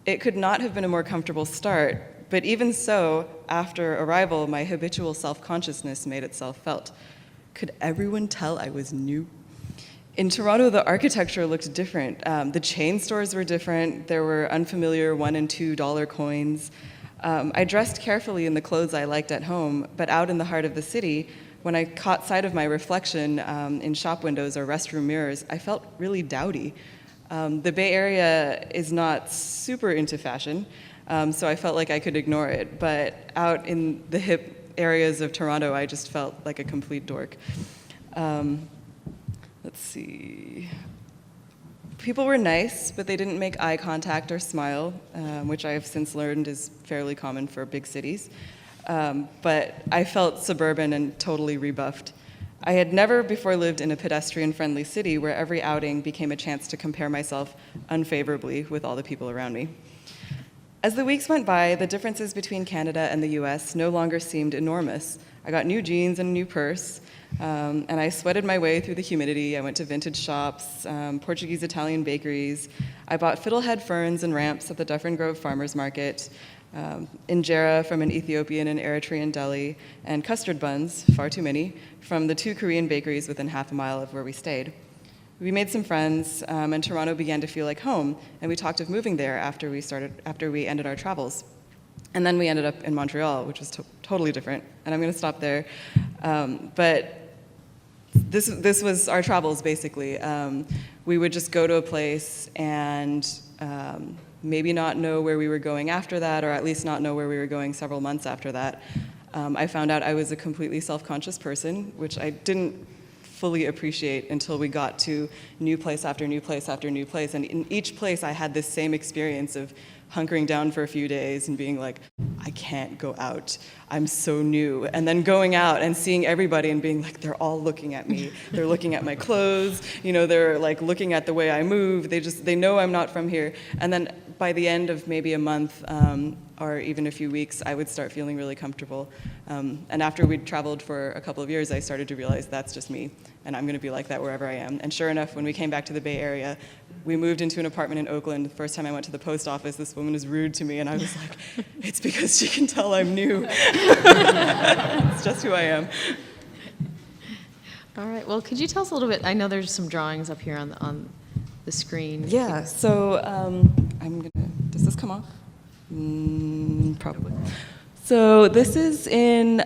It could not have been a more comfortable start, but even so, after arrival, my habitual self-consciousness made itself felt. Could everyone tell I was new? In Toronto, the architecture looked different. The chain stores were different. There were unfamiliar $1 and $2 coins. I dressed carefully in the clothes I liked at home, but out in the heart of the city, when I caught sight of my reflection in shop windows or restroom mirrors, I felt really dowdy. The Bay Area is not super into fashion, so I felt like I could ignore it. But out in the hip areas of Toronto, I just felt like a complete dork. Let's see. People were nice, but they didn't make eye contact or smile, which I have since learned is fairly common for big cities. But I felt suburban and totally rebuffed. I had never before lived in a pedestrian-friendly city where every outing became a chance to compare myself unfavorably with all the people around me. As the weeks went by, the differences between Canada and the US no longer seemed enormous. I got new jeans and a new purse, and I sweated my way through the humidity. I went to vintage shops, Portuguese Italian bakeries. I bought fiddlehead ferns and ramps at the Dufferin Grove Farmers Market, injera from an Ethiopian and Eritrean deli, and custard buns, far too many, from the 2 Korean bakeries within half a mile of where we stayed. We made some friends, and Toronto began to feel like home, and we talked of moving there after we ended our travels. And then we ended up in Montreal, which was totally different, and I'm going to stop there. But this was our travels, basically. We would just go to a place and maybe not know where we were going after that, or at least not know where we were going several months after that. I found out I was a completely self-conscious person, which I didn't fully appreciate until we got to new place after new place after new place. And in each place, I had this same experience of hunkering down for a few days and being like, I can't go out. I'm so new. And then going out and seeing everybody and being like, they're all looking at me. They're looking at my clothes. They're like looking at the way I move. They know I'm not from here. And then by the end of maybe a month or even a few weeks, I would start feeling really comfortable. And after we'd traveled for a couple of years, I started to realize that's just me. And I'm going to be like that wherever I am. And sure enough, when we came back to the Bay Area, we moved into an apartment in Oakland. The first time I went to the post office, this woman was rude to me, and I was like, it's because she can tell I'm new. It's just who I am. All right, well, could you tell us a little bit, I know there's some drawings up here on the screen. Yeah, so does this come off? Probably. So this is in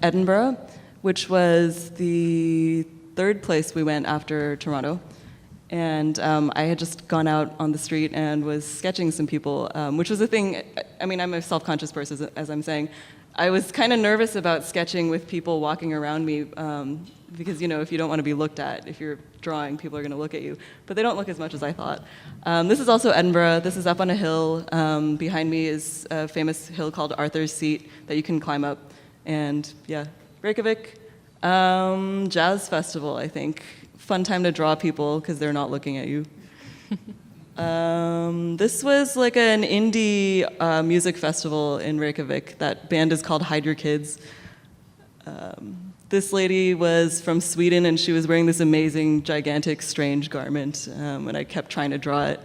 Edinburgh, which was the 3rd place we went after Toronto. And I had just gone out on the street and was sketching some people, which was a thing. I mean, I'm a self-conscious person, as I'm saying. I was kind of nervous about sketching with people walking around me because, if you don't want to be looked at, if you're drawing, people are going to look at you. But they don't look as much as I thought. This is also Edinburgh. This is up on a hill. Behind me is a famous hill called Arthur's Seat that you can climb up. And yeah, Reykjavik, jazz festival, I think. Fun time to draw people because they're not looking at you. This was like an indie music festival in Reykjavik. That band is called Hide Your Kids. This lady was from Sweden, and she was wearing this amazing, gigantic, strange garment, and I kept trying to draw it.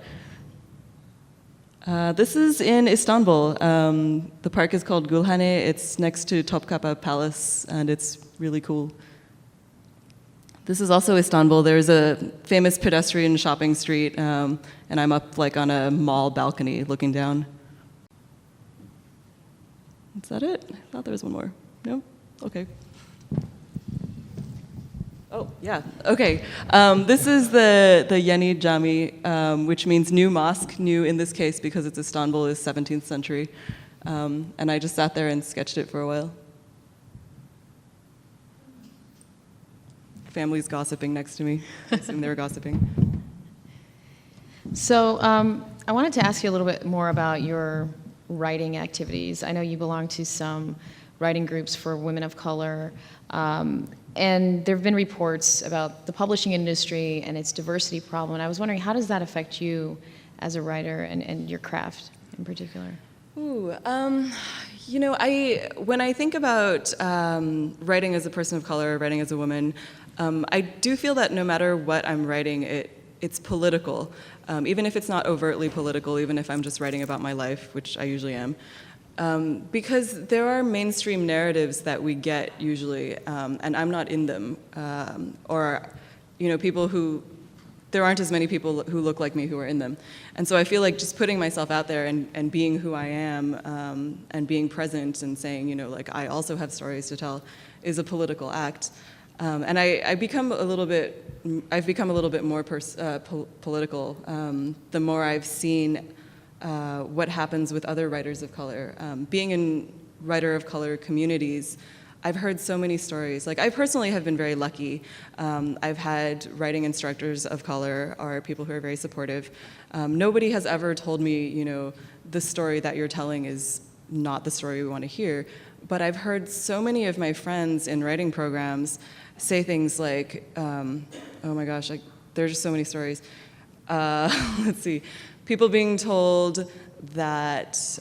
This is in Istanbul. The park is called Gülhane. It's next to Topkapı Palace, and it's really cool. This is also Istanbul. There's a famous pedestrian shopping street, and I'm up like on a mall balcony looking down. Is that it? I thought there was one more. No? Okay. Oh, yeah, okay. This is the Yeni Cami, which means new mosque, new in this case because it's Istanbul, is 17th century. And I just sat there and sketched it for a while. Family's gossiping next to me. I assume they were gossiping. So I wanted to ask you a little bit more about your writing activities. I know you belong to some writing groups for women of color, and there have been reports about the publishing industry and its diversity problem. And I was wondering, how does that affect you as a writer and your craft in particular? Ooh, you know, when I think about writing as a person of color, writing as a woman, I do feel that no matter what I'm writing, it's political. Even if it's not overtly political, even if I'm just writing about my life, which I usually am. Because there are mainstream narratives that we get usually, and I'm not in them. Or, you know, there aren't as many people who look like me who are in them. And so I feel like just putting myself out there and being who I am, and being present and saying, you know, like, I also have stories to tell, is a political act. And I've become a little bit more political the more I've seen what happens with other writers of color. Being in writer of color communities, I've heard so many stories. Like, I personally have been very lucky. I've had writing instructors of color or people who are very supportive. Nobody has ever told me, you know, the story that you're telling is not the story we want to hear. But I've heard so many of my friends in writing programs say things like, oh my gosh, like, there's just so many stories. Let's see. People being told that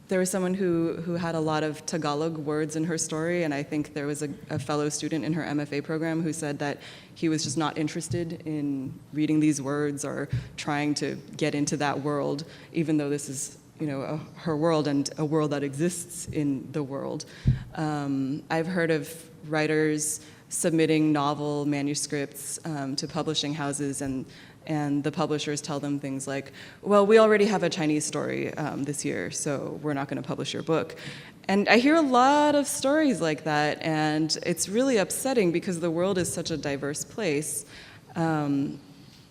there was someone who had a lot of Tagalog words in her story, and I think there was a fellow student in her MFA program who said that he was just not interested in reading these words or trying to get into that world, even though this is, you know, her world and a world that exists in the world. I've heard of writers submitting novel manuscripts to publishing houses, and the publishers tell them things like, well, we already have a Chinese story this year, so we're not going to publish your book. And I hear a lot of stories like that, and it's really upsetting because the world is such a diverse place, and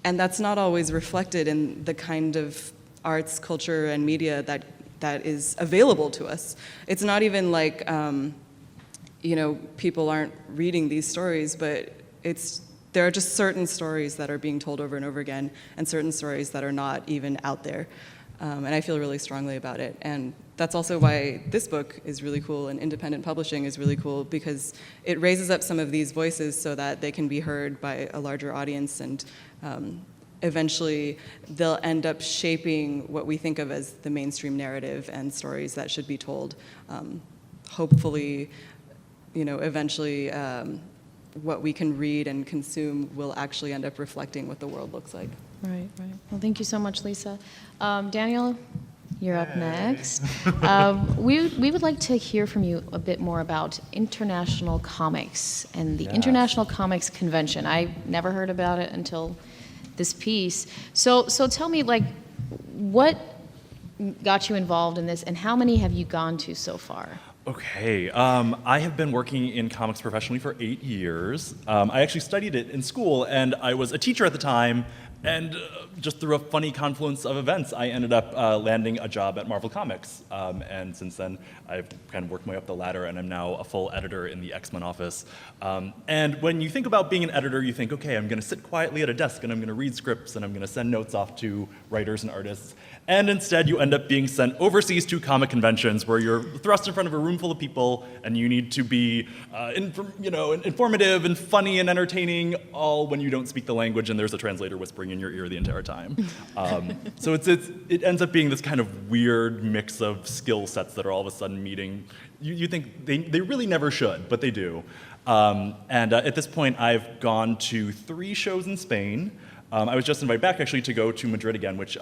that's not always reflected in the kind of arts, culture, and media that is available to us. It's not even like, you know, people aren't reading these stories, but there are just certain stories that are being told over and over again, and certain stories that are not even out there. And I feel really strongly about it. And that's also why this book is really cool, and independent publishing is really cool, because it raises up some of these voices so that they can be heard by a larger audience, and eventually they'll end up shaping what we think of as the mainstream narrative and stories that should be told. Hopefully, you know, eventually what we can read and consume will actually end up reflecting what the world looks like. Right, right. Well, thank you so much, Lisa. Daniel, you're up next. We would like to hear from you a bit more about international comics and the International Comics Convention. I never heard about it until this piece. So tell me, like, what got you involved in this, and how many have you gone to so far? Okay, I have been working in comics professionally for 8 years. I actually studied it in school, and I was a teacher at the time, and just through a funny confluence of events, I ended up landing a job at Marvel Comics. And since then, I've kind of worked my way up the ladder, and I'm now a full editor in the X-Men office. And when you think about being an editor, you think, okay, I'm gonna sit quietly at a desk, and I'm gonna read scripts, and I'm gonna send notes off to writers and artists. And instead, you end up being sent overseas to comic conventions where you're thrust in front of a room full of people, and you need to be informative and funny and entertaining, all when you don't speak the language and there's a translator whispering in your ear the entire time. So it ends up being this kind of weird mix of skill sets that are all of a sudden meeting. You think they really never should, but they do. At this point, I've gone to 3 shows in Spain. I was just invited back, actually, to go to Madrid again, which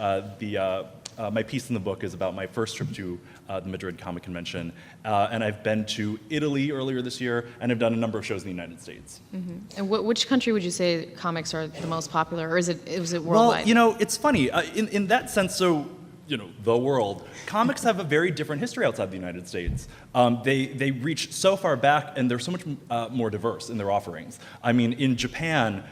my piece in the book is about my first trip to the Madrid Comic Convention. And I've been to Italy earlier this year, and I've done a number of shows in the United States. Mm-hmm. And which country would you say comics are the most popular, or is it worldwide? Well, you know, it's funny. In that sense, so, you know, the world, comics have a very different history outside the United States. They reach so far back, and they're so much more diverse in their offerings. I mean, in Japan,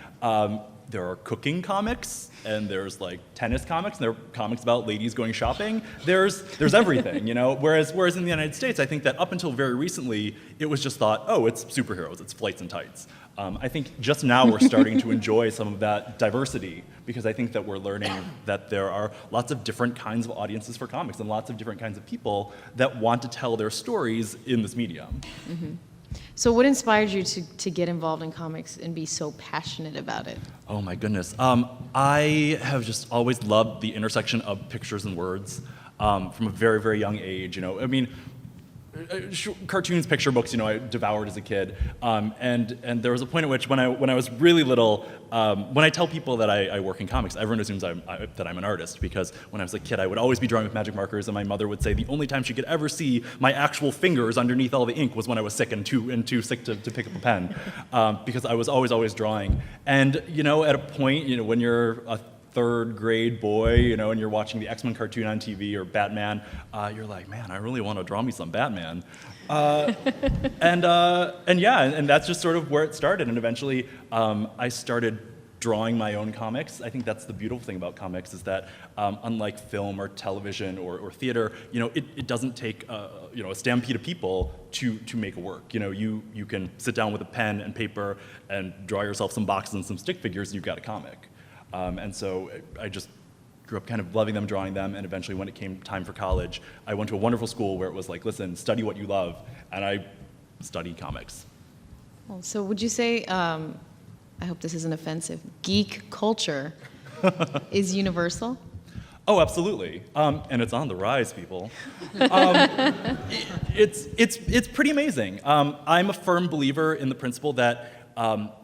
there are cooking comics, and there's like tennis comics, and there are comics about ladies going shopping. There's everything, you know. Whereas in the United States, I think that up until very recently, it was just thought, oh, it's superheroes, it's flights and tights. I think just now we're starting to enjoy some of that diversity, because I think that we're learning that there are lots of different kinds of audiences for comics and lots of different kinds of people that want to tell their stories in this medium. Mm-hmm. So what inspired you to get involved in comics and be so passionate about it? Oh my goodness. I have just always loved the intersection of pictures and words from a very, very young age. You know, I mean, cartoons, picture books, you know, I devoured as a kid. And there was a point at which when I was really little, when I tell people that I work in comics, everyone assumes that I'm an artist, because when I was a kid, I would always be drawing with magic markers, and my mother would say the only time she could ever see my actual fingers underneath all the ink was when I was sick and too sick to pick up a pen, because I was always drawing. And, you know, at a point, you know, when you're a third grade boy, you know, and you're watching the X-Men cartoon on TV or Batman, you're like, man, I really want to draw me some Batman. And that's just sort of where it started. And eventually I started drawing my own comics. I think that's the beautiful thing about comics, is that unlike film or television or theater, you know, it doesn't take you know, a stampede of people to make a work. You know, you can sit down with a pen and paper and draw yourself some boxes and some stick figures, and you've got a comic. And so I just grew up kind of loving them, drawing them, and eventually when it came time for college, I went to a wonderful school where it was like, listen, study what you love, and I studied comics. Well, so would you say, I hope this isn't offensive, geek culture is universal? Oh, absolutely, and it's on the rise, people. It's pretty amazing. I'm a firm believer in the principle that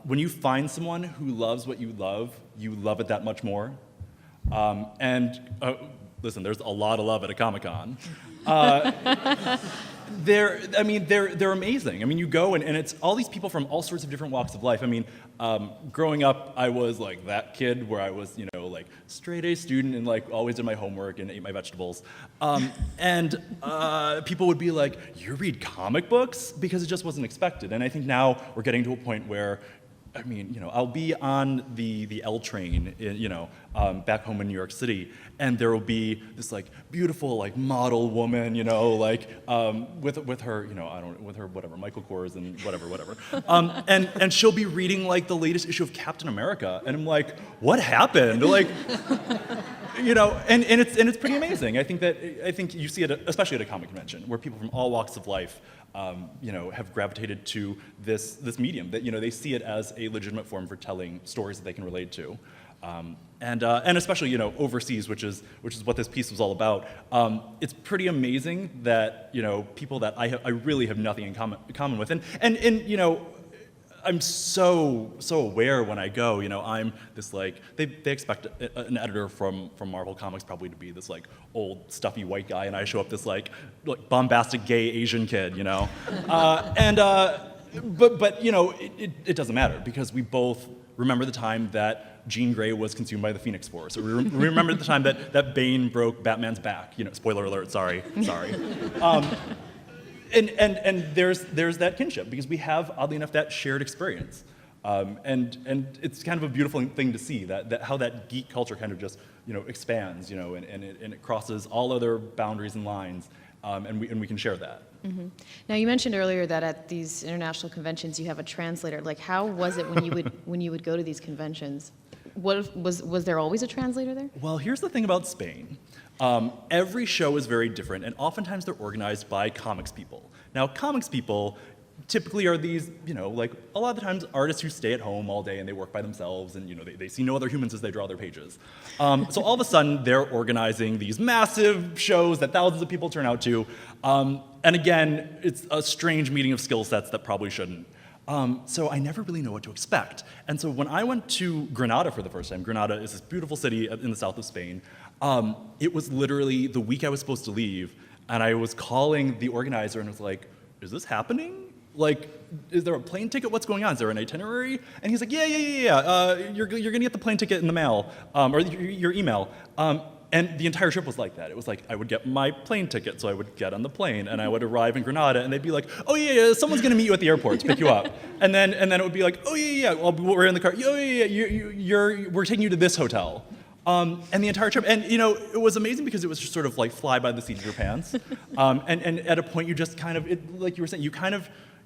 when you find someone who loves what you love it that much more. Listen, there's a lot of love at a Comic-Con. They're amazing. I mean, you go and it's all these people from all sorts of different walks of life. I mean, growing up, I was like that kid where I was, you know, like straight A student and like always did my homework and ate my vegetables. People would be like, you read comic books? Because it just wasn't expected. And I think now we're getting to a point where, I mean, you know, I'll be on the L train, you know, back home in New York City, and there will be this like beautiful like model woman, you know, like with her, you know, with her whatever Michael Kors and whatever, and she'll be reading like the latest issue of Captain America, and I'm like, what happened? Like, you know, and it's pretty amazing. I think you see it especially at a comic convention where people from all walks of life, you know, have gravitated to this medium, that, you know, they see it as a legitimate form for telling stories that they can relate to, and especially, you know, overseas, which is what this piece was all about. It's pretty amazing that, you know, people that I really have nothing in common with, and you know, I'm so aware when I go, you know, I'm this like, they expect an editor from Marvel Comics probably to be this like old stuffy white guy, and I show up this like bombastic gay Asian kid, you know, but you know, it doesn't matter, because we both remember the time that Jean Grey was consumed by the Phoenix Force. So we remember the time that Bane broke Batman's back. You know, spoiler alert. Sorry. And there's that kinship, because we have, oddly enough, that shared experience, and it's kind of a beautiful thing to see that how that geek culture kind of just, you know, expands, you know, and it crosses all other boundaries and lines, and we can share that. Mm-hmm. Now, you mentioned earlier that at these international conventions you have a translator. Like, how was it when you would go to these conventions? Was there always a translator there? Well, here's the thing about Spain. Every show is very different, and oftentimes they're organized by comics people. Now, comics people typically are these, you know, like a lot of the times artists who stay at home all day and they work by themselves, and, you know, they see no other humans as they draw their pages. So all of a sudden they're organizing these massive shows that thousands of people turn out to, and again, it's a strange meeting of skill sets that probably shouldn't. So I never really know what to expect. And so when I went to Granada for the first time, Granada is this beautiful city in the south of Spain, it was literally the week I was supposed to leave, and I was calling the organizer and was like, is this happening? Like, is there a plane ticket? What's going on? Is there an itinerary? And he's like, yeah. You're gonna get the plane ticket in the mail, or your email. And the entire trip was like that. It was like I would get my plane ticket, so I would get on the plane, and I would arrive in Granada, and they'd be like, "Oh yeah, someone's gonna meet you at the airport to pick you up," and then it would be like, "Oh yeah, well, we're in the car. Oh yeah, we're taking you to this hotel." And the entire trip, and it was amazing because it was just sort of like fly by the seat of your pants, and at a point you just kind of, like you were saying,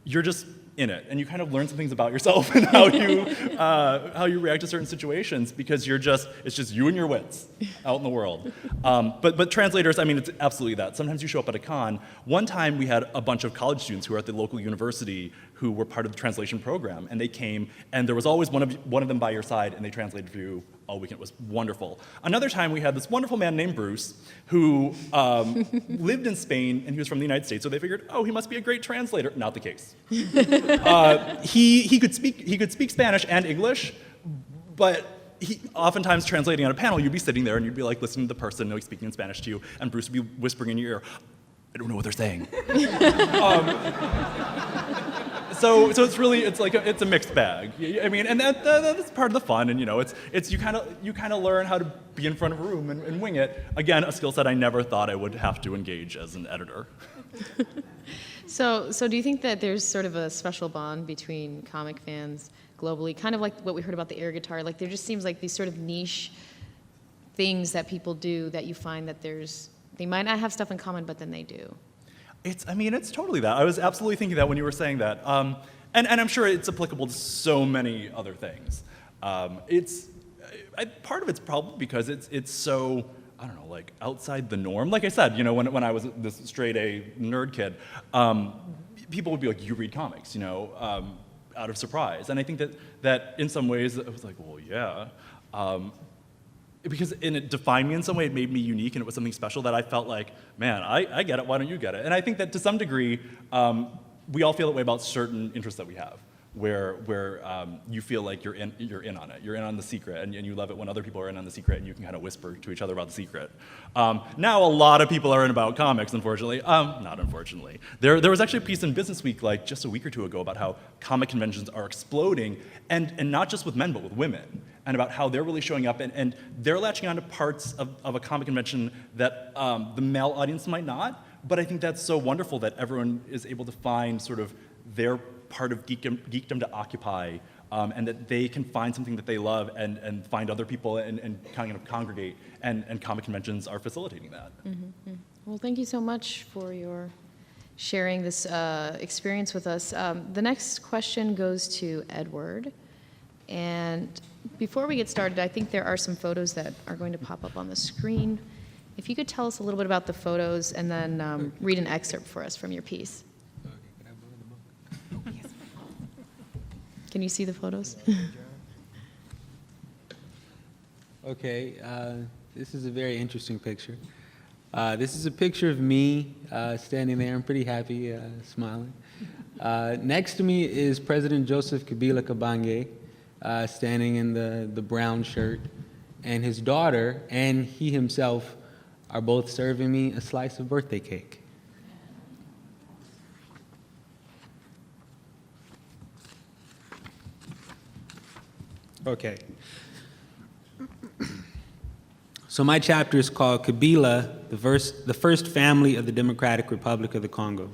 you're just in it, and you kind of learn some things about yourself and how you react to certain situations because it's just you and your wits out in the world. But translators, I mean, it's absolutely that. Sometimes you show up at a con. One time we had a bunch of college students who were at the local university who were part of the translation program, and they came, and there was always one of them by your side, and they translated for you all weekend. It was wonderful. Another time we had this wonderful man named Bruce who lived in Spain, and he was from the United States, so they figured, oh, he must be a great translator. Not the case. He could speak Spanish and English, but oftentimes translating on a panel, you'd be sitting there and you'd be like listening to the person speaking in Spanish to you, and Bruce would be whispering in your ear, I don't know what they're saying. So it's a mixed bag. I mean, and that's part of the fun, and you kind of learn how to be in front of a room and wing it. Again, a skill set I never thought I would have to engage as an editor. So do you think that there's sort of a special bond between comic fans globally, kind of like what we heard about the air guitar? Like there just seems like these sort of niche things that people do that you find that they might not have stuff in common, but then they do. It's totally that. I was absolutely thinking that when you were saying that. And I'm sure it's applicable to so many other things. Part of it's probably because it's so, I don't know, like outside the norm. Like I said, when I was this straight A nerd kid, people would be like, you read comics, out of surprise. And I think that in some ways, I was like, well, yeah. Because it defined me in some way, it made me unique, and it was something special that I felt like, man, I get it, why don't you get it? And I think that to some degree, we all feel that way about certain interests that we have, where you feel like you're in on it, you're in on the secret, and you love it when other people are in on the secret, and you can kind of whisper to each other about the secret. Now a lot of people are in about comics, unfortunately. Not unfortunately. There was actually a piece in Business Week, like just a week or two ago, about how comic conventions are exploding, and not just with men, but with women, and about how they're really showing up, and they're latching onto parts of a comic convention that the male audience might not, but I think that's so wonderful that everyone is able to find sort of their part of geekdom to occupy, and that they can find something that they love and find other people and kind of congregate, and comic conventions are facilitating that. Mm-hmm. Well, thank you so much for your sharing this experience with us. The next question goes to Edward, and before we get started, I think there are some photos that are going to pop up on the screen. If you could tell us a little bit about the photos and then read an excerpt for us from your piece. Can you see the photos? Okay, this is a very interesting picture. This is a picture of me standing there. I'm pretty happy, smiling. Next to me is President Joseph Kabila Kabange, standing in the brown shirt, and his daughter and he himself are both serving me a slice of birthday cake. Okay. So my chapter is called Kabila, the first family of the Democratic Republic of the Congo.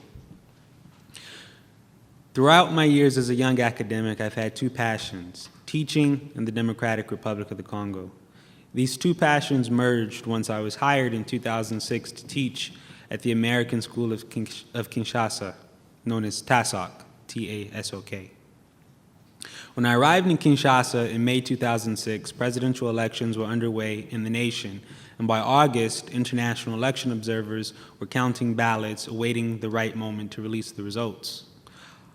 Throughout my years as a young academic, I've had two passions, teaching and the Democratic Republic of the Congo. These two passions merged once I was hired in 2006 to teach at the American School of Kinshasa, known as TASOK, T-A-S-O-K. When I arrived in Kinshasa in May 2006, presidential elections were underway in the nation, and by August, international election observers were counting ballots, awaiting the right moment to release the results.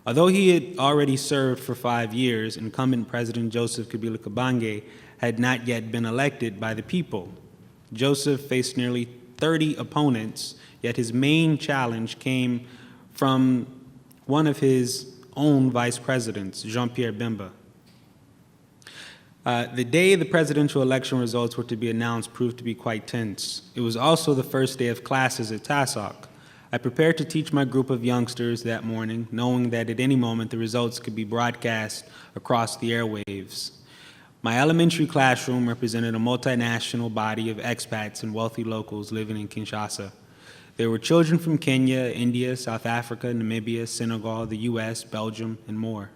Although he had already served for 5 years, incumbent President Joseph Kabila Kabange had not yet been elected by the people. Joseph faced nearly 30 opponents, yet his main challenge came from one of his own vice presidents, Jean-Pierre Bemba. The day the presidential election results were to be announced proved to be quite tense. It was also the first day of classes at TASOK. I prepared to teach my group of youngsters that morning, knowing that at any moment the results could be broadcast across the airwaves. My elementary classroom represented a multinational body of expats and wealthy locals living in Kinshasa. There were children from Kenya, India, South Africa, Namibia, Senegal, the US, Belgium, and more.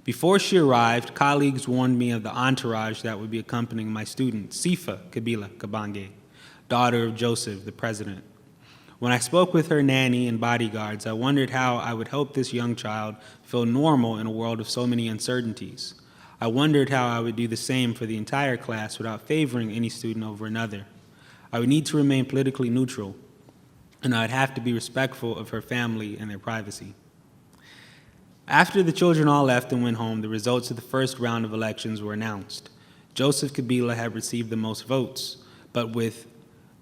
Before she arrived, colleagues warned me of the entourage that would be accompanying my student, Sifa Kabila Kabange, daughter of Joseph, the president. When I spoke with her nanny and bodyguards, I wondered how I would help this young child feel normal in a world of so many uncertainties. I wondered how I would do the same for the entire class without favoring any student over another. I would need to remain politically neutral, and I'd have to be respectful of her family and their privacy. After the children all left and went home, the results of the first round of elections were announced. Joseph Kabila had received the most votes, but with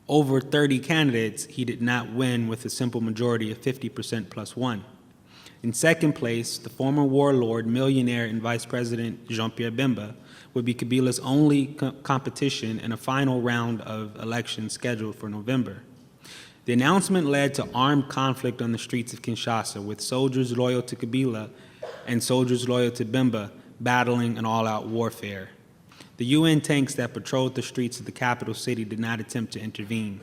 over 30 candidates, he did not win with a simple majority of 50% plus one. In second place, the former warlord, millionaire, and Vice President Jean-Pierre Bemba would be Kabila's only competition in a final round of elections scheduled for November. The announcement led to armed conflict on the streets of Kinshasa, with soldiers loyal to Kabila and soldiers loyal to Bemba battling an all-out warfare. The UN tanks that patrolled the streets of the capital city did not attempt to intervene.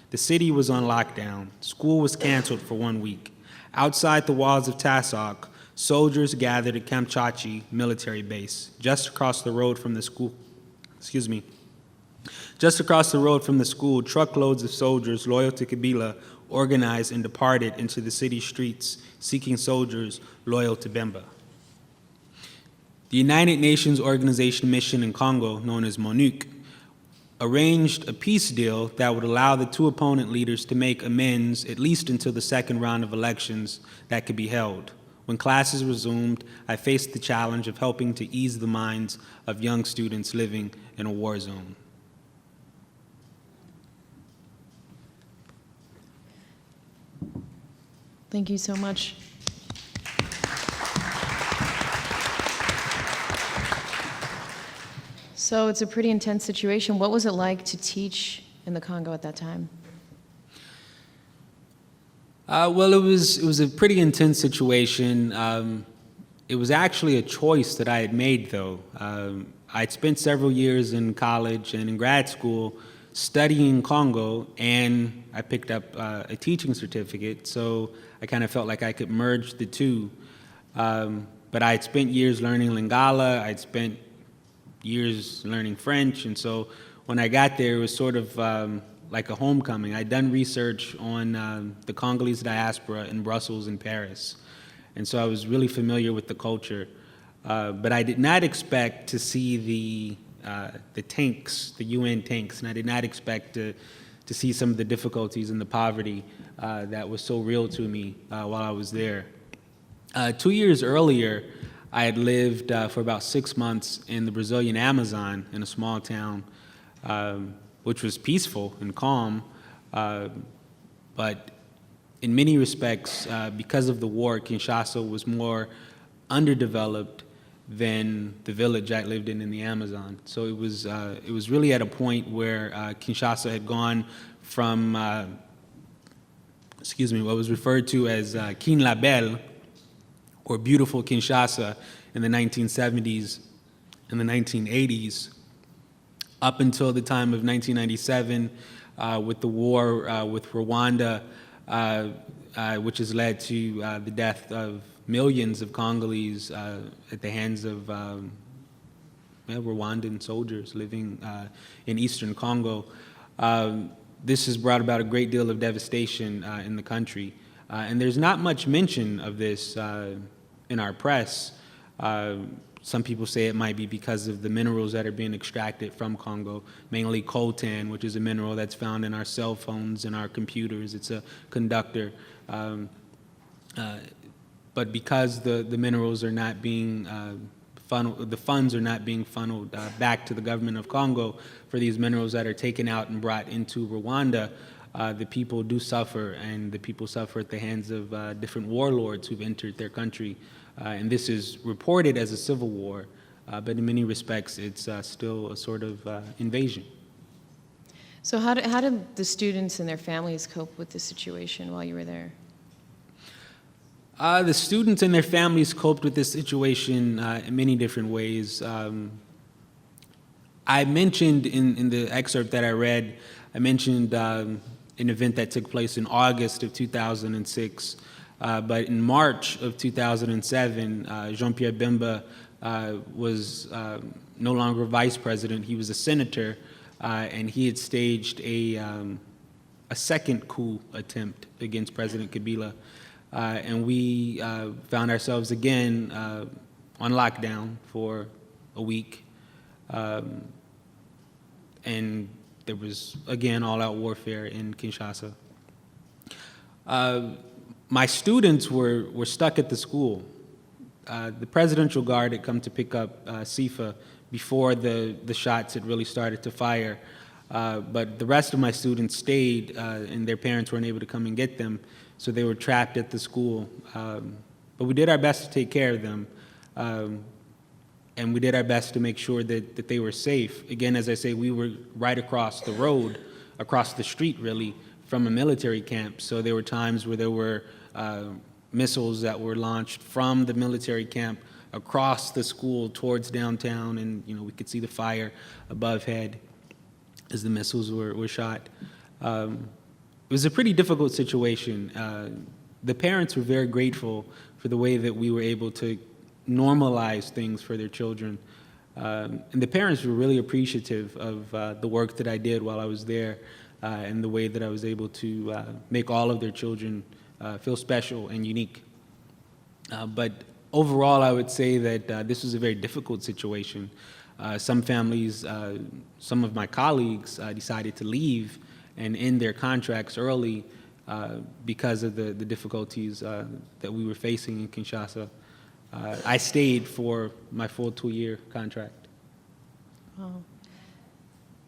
The city was on lockdown. School was canceled for 1 week. Outside the walls of Tasok, soldiers gathered at Kamchachi military base, just across the road from the school. Just across the road from the school, truckloads of soldiers loyal to Kabila organized and departed into the city streets, seeking soldiers loyal to Bemba. The United Nations Organization mission in Congo, known as MONUC, arranged a peace deal that would allow the two opponent leaders to make amends at least until the second round of elections that could be held. When classes resumed, I faced the challenge of helping to ease the minds of young students living in a war zone. Thank you so much. So it's a pretty intense situation. What was it like to teach in the Congo at that time? Well, it was a pretty intense situation. It was actually a choice that I had made, though. I'd spent several years in college and in grad school studying Congo, and I picked up a teaching certificate, so I kind of felt like I could merge the two. But I'd spent years learning Lingala, I'd spent years learning French, and so when I got there, it was sort of like a homecoming. I'd done research on the Congolese diaspora in Brussels and Paris, and so I was really familiar with the culture. But I did not expect to see the tanks, the UN tanks, and I did not expect to see some of the difficulties and the poverty that was so real to me while I was there. 2 years earlier, I had lived for about 6 months in the Brazilian Amazon in a small town, which was peaceful and calm, but in many respects, because of the war, Kinshasa was more underdeveloped than the village I lived in the Amazon. So it was really at a point where Kinshasa had gone from, what was referred to as Kin La Belle, or beautiful Kinshasa, in the 1970s and the 1980s, up until the time of 1997, with the war with Rwanda, which has led to the death of millions of Congolese at the hands of Rwandan soldiers living in eastern Congo. This has brought about a great deal of devastation in the country. And there's not much mention of this in our press. Some people say it might be because of the minerals that are being extracted from Congo, mainly coltan, which is a mineral that's found in our cell phones and our computers. It's a conductor. But because the minerals are not being funneled, the funds are not being funneled back to the government of Congo for these minerals that are taken out and brought into Rwanda, the people do suffer, and the people suffer at the hands of different warlords who've entered their country. And this is reported as a civil war, but in many respects, it's still a sort of invasion. So how did the students and their families cope with this situation while you were there? The students and their families coped with this situation in many different ways. I mentioned in the excerpt that I read, I mentioned an event that took place in August of 2006. But in March of 2007, Jean-Pierre Bemba was no longer vice president. He was a senator, and he had staged a second coup attempt against President Kabila. And we found ourselves again on lockdown for a week. And there was, again, all-out warfare in Kinshasa. My students were stuck at the school. The Presidential Guard had come to pick up Sifa before the shots had really started to fire. But the rest of my students stayed, and their parents weren't able to come and get them, so they were trapped at the school. But we did our best to take care of them, and we did our best to make sure that they were safe. Again, as I say, we were right across the road, across the street, really, from a military camp. So there were times where there were missiles that were launched from the military camp across the school towards downtown, and we could see the fire above head as the missiles were shot. It was a pretty difficult situation. The parents were very grateful for the way that we were able to normalize things for their children. And the parents were really appreciative of the work that I did while I was there, and the way that I was able to make all of their children feel special and unique. But overall, I would say that this was a very difficult situation. Some families, some of my colleagues decided to leave and end their contracts early because of the difficulties that we were facing in Kinshasa. I stayed for my full 2-year contract. Oh.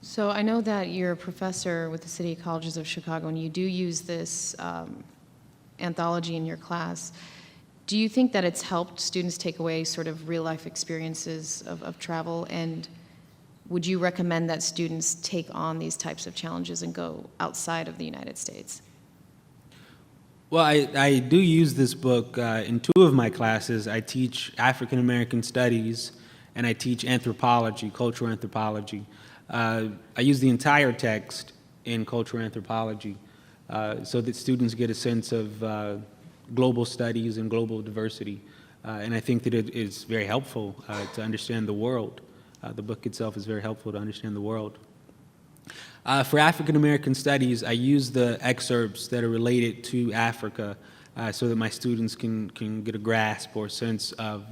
So I know that you're a professor with the City Colleges of Chicago, and you do use this anthology in your class. Do you think that it's helped students take away sort of real-life experiences of travel, and would you recommend that students take on these types of challenges and go outside of the United States? Well, I do use this book in 2 of my classes. I teach African American Studies, and I teach anthropology, cultural anthropology. I use the entire text in cultural anthropology so that students get a sense of global studies and global diversity. And I think that it is very helpful to understand the world. The book itself is very helpful to understand the world. For African American Studies, I use the excerpts that are related to Africa so that my students can get a grasp or sense of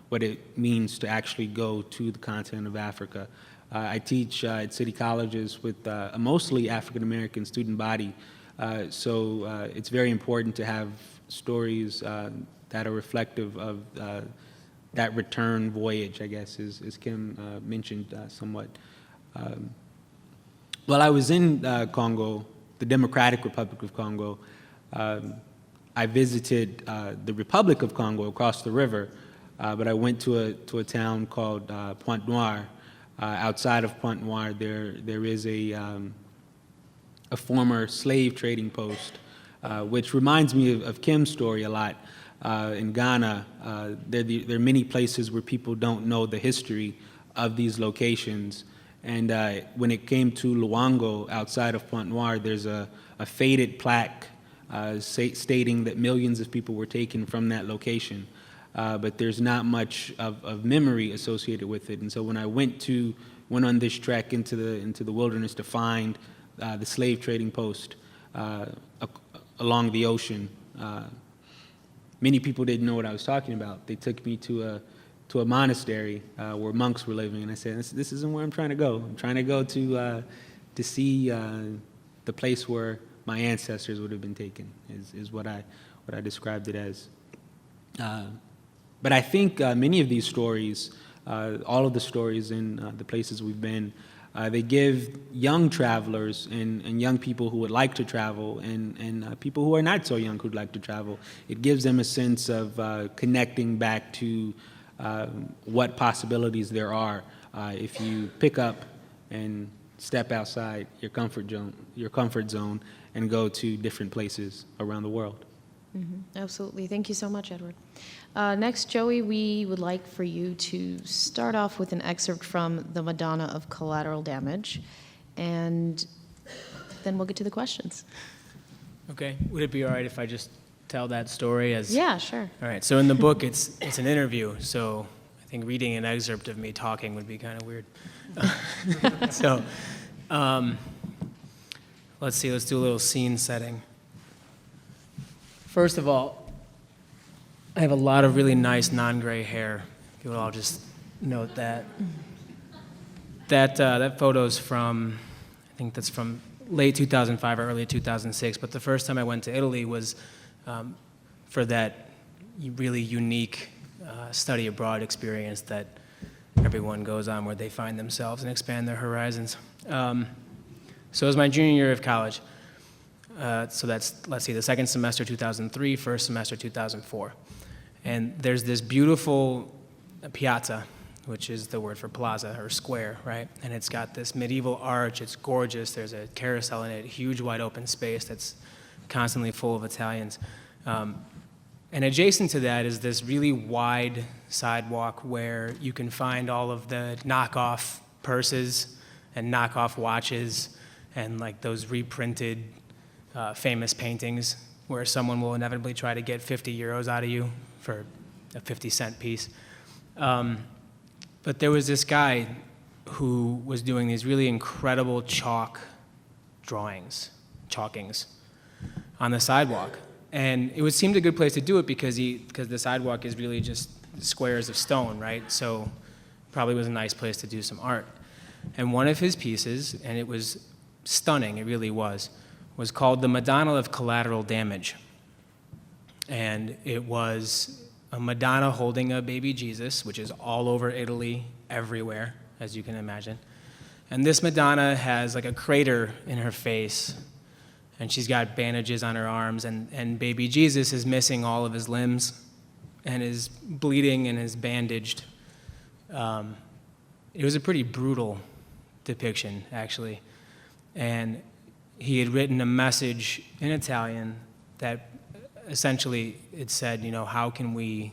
what it means to actually go to the continent of Africa. I teach at city colleges with a mostly African American student body, so it's very important to have stories that are reflective of that return voyage, I guess, as Kim mentioned somewhat. While I was in Congo, the Democratic Republic of Congo, I visited the Republic of Congo across the river, but I went to a town called Pointe Noire. Outside of Pointe Noire, there is a former slave trading post, which reminds me of Kim's story a lot. In Ghana, there are many places where people don't know the history of these locations. And when it came to Luango, outside of Pointe Noire, there's a faded plaque stating that millions of people were taken from that location. But there's not much of memory associated with it. And so when I went on this trek into the wilderness to find the slave trading post along the ocean, many people didn't know what I was talking about. They took me to a monastery where monks were living, and I said, "This isn't where I'm trying to go. I'm trying to go to see the place where my ancestors would have been taken." Is what I described it as. But I think many of these stories, all of the stories in the places we've been, they give young travelers and young people who would like to travel and people who are not so young who'd like to travel, it gives them a sense of connecting back to what possibilities there are if you pick up and step outside your comfort zone and go to different places around the world. Absolutely. Thank you so much, Edward. Next, Joey, we would like for you to start off with an excerpt from The Madonna of Collateral Damage, and then we'll get to the questions. Okay. Would it be all right if I just tell that story as? Yeah, sure. All right. So in the book, it's an interview. So I think reading an excerpt of me talking would be kind of weird. So let's see. Let's do a little scene setting. First of all, I have a lot of really nice non-gray hair. If you would all just note that. That photo's from, I think that's from late 2005 or early 2006, but the first time I went to Italy was for that really unique study abroad experience that everyone goes on where they find themselves and expand their horizons. So it was my junior year of college. So that's, let's see, the second semester 2003, first semester 2004. And there's this beautiful piazza, which is the word for plaza or square, right? And it's got this medieval arch, it's gorgeous, there's a carousel in it, huge wide open space that's constantly full of Italians. And adjacent to that is this really wide sidewalk where you can find all of the knockoff purses and knockoff watches and like those reprinted famous paintings where someone will inevitably try to get 50 euros out of you for a 50-cent piece. But there was this guy who was doing these really incredible chalk drawings, chalkings, on the sidewalk. And it seemed a good place to do it because the sidewalk is really just squares of stone, right? So probably was a nice place to do some art. And one of his pieces, and it was stunning, it really was called The Madonna of Collateral Damage. And it was a Madonna holding a baby Jesus, which is all over Italy, everywhere, as you can imagine. And this Madonna has like a crater in her face, and she's got bandages on her arms, and baby Jesus is missing all of his limbs and is bleeding and is bandaged. It was a pretty brutal depiction, actually. And he had written a message in Italian that essentially it said, you know, how can we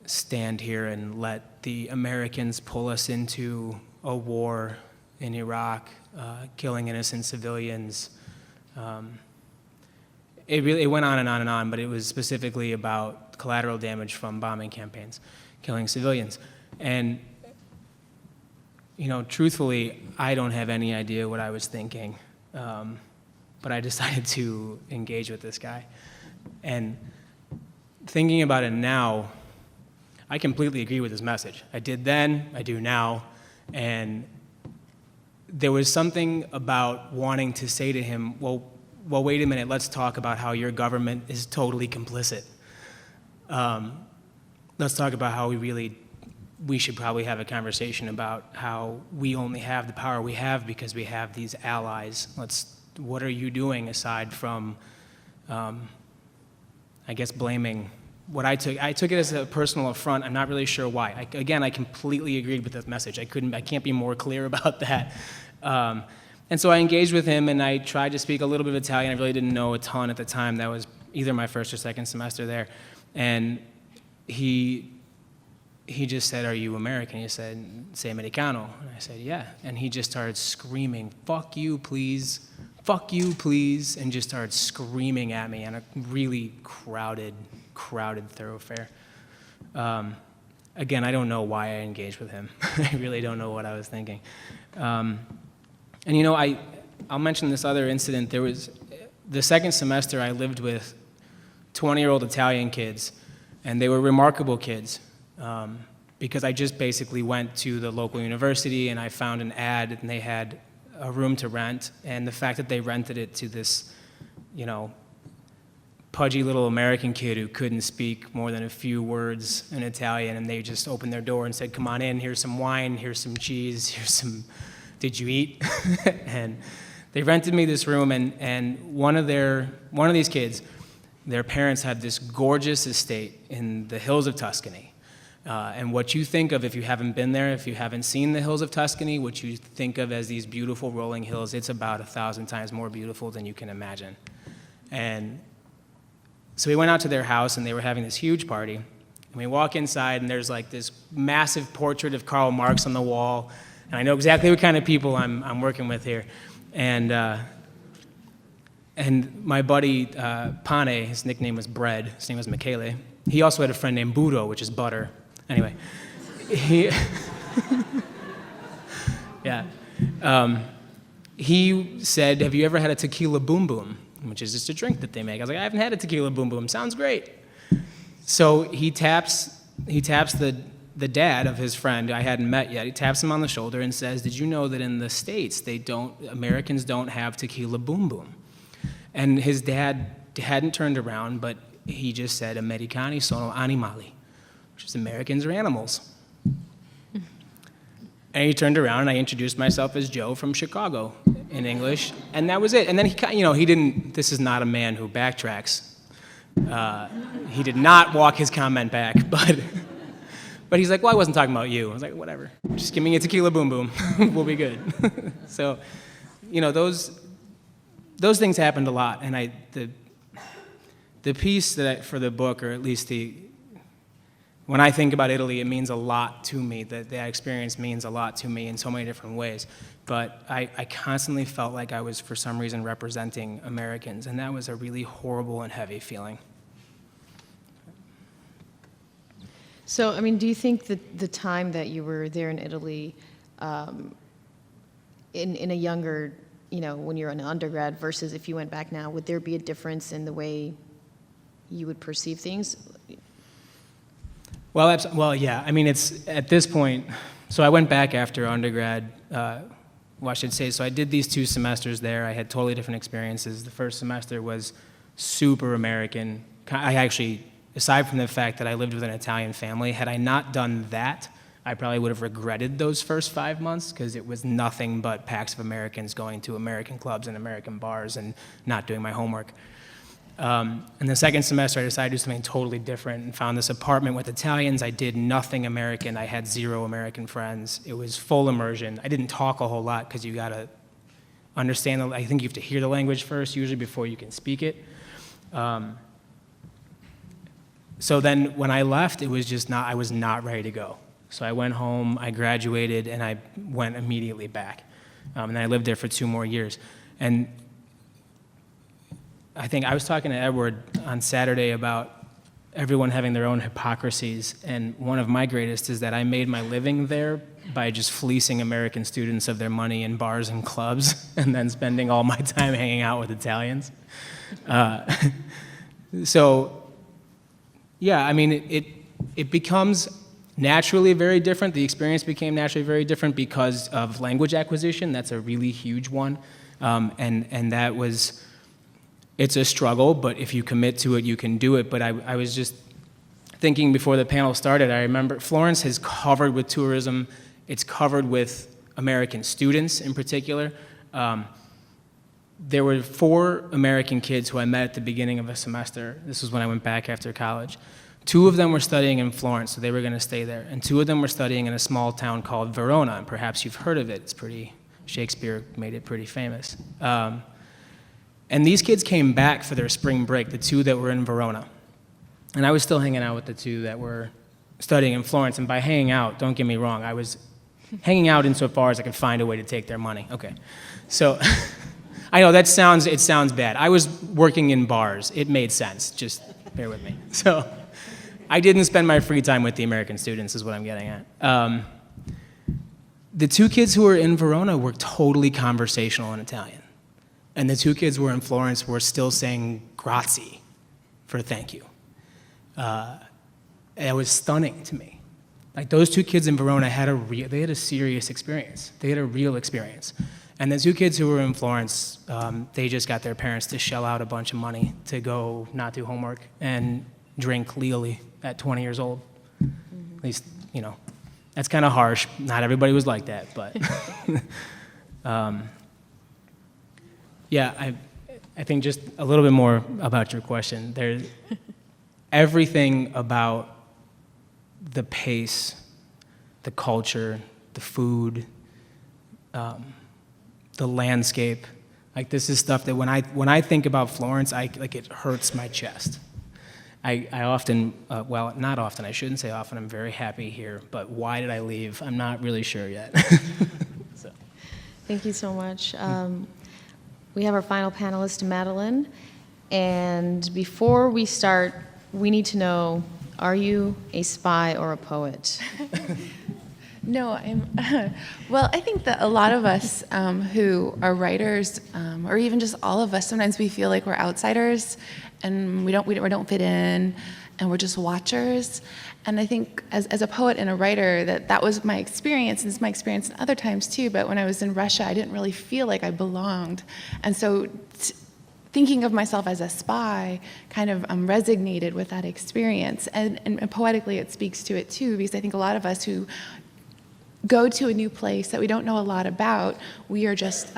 stand here and let the Americans pull us into a war in Iraq, killing innocent civilians. It went on and on and on, but it was specifically about collateral damage from bombing campaigns, killing civilians. And, you know, truthfully, I don't have any idea what I was thinking, but I decided to engage with this guy. And thinking about it now, I completely agree with his message. I did then, I do now, and there was something about wanting to say to him, well, wait a minute, let's talk about how your government is totally complicit. Let's talk about how we should probably have a conversation about how we only have the power we have because we have these allies. What are you doing aside from, I guess, blaming what I took it as a personal affront. I'm not really sure why. I completely agreed with the message. I can't be more clear about that. And so I engaged with him, and I tried to speak a little bit of Italian. I really didn't know a ton at the time. That was either my first or second semester there. And he just said, "Are you American?" He said, "Sei Americano." And I said, "Yeah." And he just started screaming, "Fuck you, please. Fuck you, please," and just started screaming at me on a really crowded thoroughfare. Again, I don't know why I engaged with him. I really don't know what I was thinking. And you know, I'll mention this other incident. There was, the second semester I lived with 20-year-old Italian kids, and they were remarkable kids, because I just basically went to the local university and I found an ad and they had a room to rent, and the fact that they rented it to this, you know, pudgy little American kid who couldn't speak more than a few words in Italian, and they just opened their door and said, "Come on in, here's some wine, here's some cheese, here's some, did you eat?" And they rented me this room, and one of these kids, their parents had this gorgeous estate in the hills of Tuscany. And what you think of, if you haven't been there, if you haven't seen the hills of Tuscany, what you think of as these beautiful rolling hills, it's about 1,000 times more beautiful than you can imagine. And So we went out to their house, and they were having this huge party. And we walk inside, and there's like this massive portrait of Karl Marx on the wall. And I know exactly what kind of people I'm working with here. And my buddy, Pane, his nickname was Bread, his name was Michele. He also had a friend named Budo, which is butter. Anyway, he said, "Have you ever had a tequila boom boom?" Which is just a drink that they make. I was like, "I haven't had a tequila boom boom. Sounds great." So he taps the dad of his friend I hadn't met yet. He taps him on the shoulder and says, "Did you know that in the States Americans don't have tequila boom boom?" And his dad hadn't turned around, but he just said, "Americani sono animali," which is Americans are animals. And he turned around, and I introduced myself as Joe from Chicago in English, and that was it. And then he didn't. This is not a man who backtracks. He did not walk his comment back, but he's like, "Well, I wasn't talking about you." I was like, "Whatever. Just give me a tequila boom boom. We'll be good." So, those things happened a lot, and the piece for the book, or at least when I think about Italy, it means a lot to me. That experience means a lot to me in so many different ways. But I constantly felt like I was, for some reason, representing Americans, and that was a really horrible and heavy feeling. So, I mean, do you think that the time that you were there in Italy, in a younger, when you're an undergrad versus if you went back now, would there be a difference in the way you would perceive things? Well, yeah. I mean, it's at this point. So I went back after undergrad. I should say. So I did these 2 semesters there. I had totally different experiences. The first semester was super American. I actually, aside from the fact that I lived with an Italian family, had I not done that, I probably would have regretted those first 5 months, because it was nothing but packs of Americans going to American clubs and American bars and not doing my homework. In the second semester, I decided to do something totally different and found this apartment with Italians. I did nothing American. I had 0 American friends. It was full immersion. I didn't talk a whole lot, because you got to understand, I think you have to hear the language first, usually, before you can speak it. So then when I left, it was just I was not ready to go. So I went home, I graduated, and I went immediately back. And then I lived there for 2 more years. And I think I was talking to Edward on Saturday about everyone having their own hypocrisies, and one of my greatest is that I made my living there by just fleecing American students of their money in bars and clubs, and then spending all my time hanging out with Italians. So, yeah, I mean, it becomes naturally very different. The experience became naturally very different because of language acquisition. That's a really huge one, and that was. It's a struggle, but if you commit to it, you can do it. But I was just thinking before the panel started, I remember Florence is covered with tourism. It's covered with American students in particular. There were 4 American kids who I met at the beginning of a semester. This was when I went back after college. 2 of them were studying in Florence, so they were going to stay there. And 2 of them were studying in a small town called Verona, and perhaps you've heard of it. Shakespeare made it pretty famous. And these kids came back for their spring break, the 2 that were in Verona. And I was still hanging out with the 2 that were studying in Florence. And by hanging out, don't get me wrong, I was hanging out insofar as I could find a way to take their money. Okay. So I know it sounds bad. I was working in bars. It made sense. Just bear with me. So I didn't spend my free time with the American students, is what I'm getting at. The 2 kids who were in Verona were totally conversational in Italian. And the 2 kids who were in Florence were still saying grazie for thank you. It was stunning to me. Like, those 2 kids in Verona had a serious experience. They had a real experience. And the 2 kids who were in Florence, they just got their parents to shell out a bunch of money to go not do homework and drink legally at 20 years old. Mm-hmm. At least, that's kind of harsh. Not everybody was like that, but yeah, I think just a little bit more about your question. There's everything about the pace, the culture, the food, the landscape. Like, this is stuff that when I think about Florence, it hurts my chest. I often, well, not often, I shouldn't say often, I'm very happy here, but why did I leave? I'm not really sure yet. So. Thank you so much. We have our final panelist, Madeline, and before we start, we need to know, are you a spy or a poet? No, well, I think that a lot of us who are writers, or even just all of us, sometimes we feel like we're outsiders and we don't fit in, and we're just watchers. And I think as a poet and a writer, that was my experience, and it's my experience in other times too, but when I was in Russia, I didn't really feel like I belonged. And so thinking of myself as a spy kind of resonated with that experience. And poetically, it speaks to it too, because I think a lot of us who go to a new place that we don't know a lot about, we are just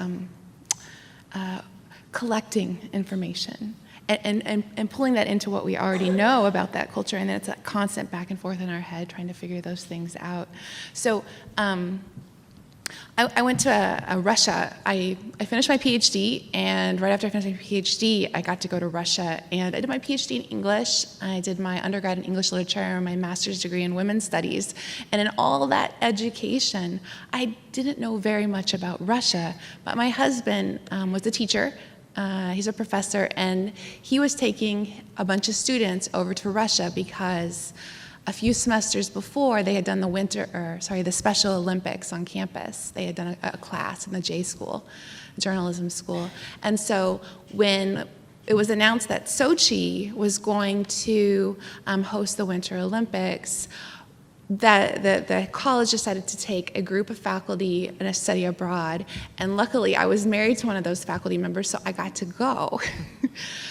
collecting information and pulling that into what we already know about that culture, and then it's a constant back and forth in our head trying to figure those things out. So I went to Russia. I finished my PhD, and right after I finished my PhD, I got to go to Russia, and I did my PhD in English. I did my undergrad in English literature and my master's degree in women's studies. And in all that education, I didn't know very much about Russia, but my husband was a teacher. He's a professor, and he was taking a bunch of students over to Russia because a few semesters before, they had done the Special Olympics on campus. They had done a class in the J school, journalism school. And so when it was announced that Sochi was going to host the Winter Olympics, the college decided to take a group of faculty in a study abroad, and luckily I was married to one of those faculty members, so I got to go.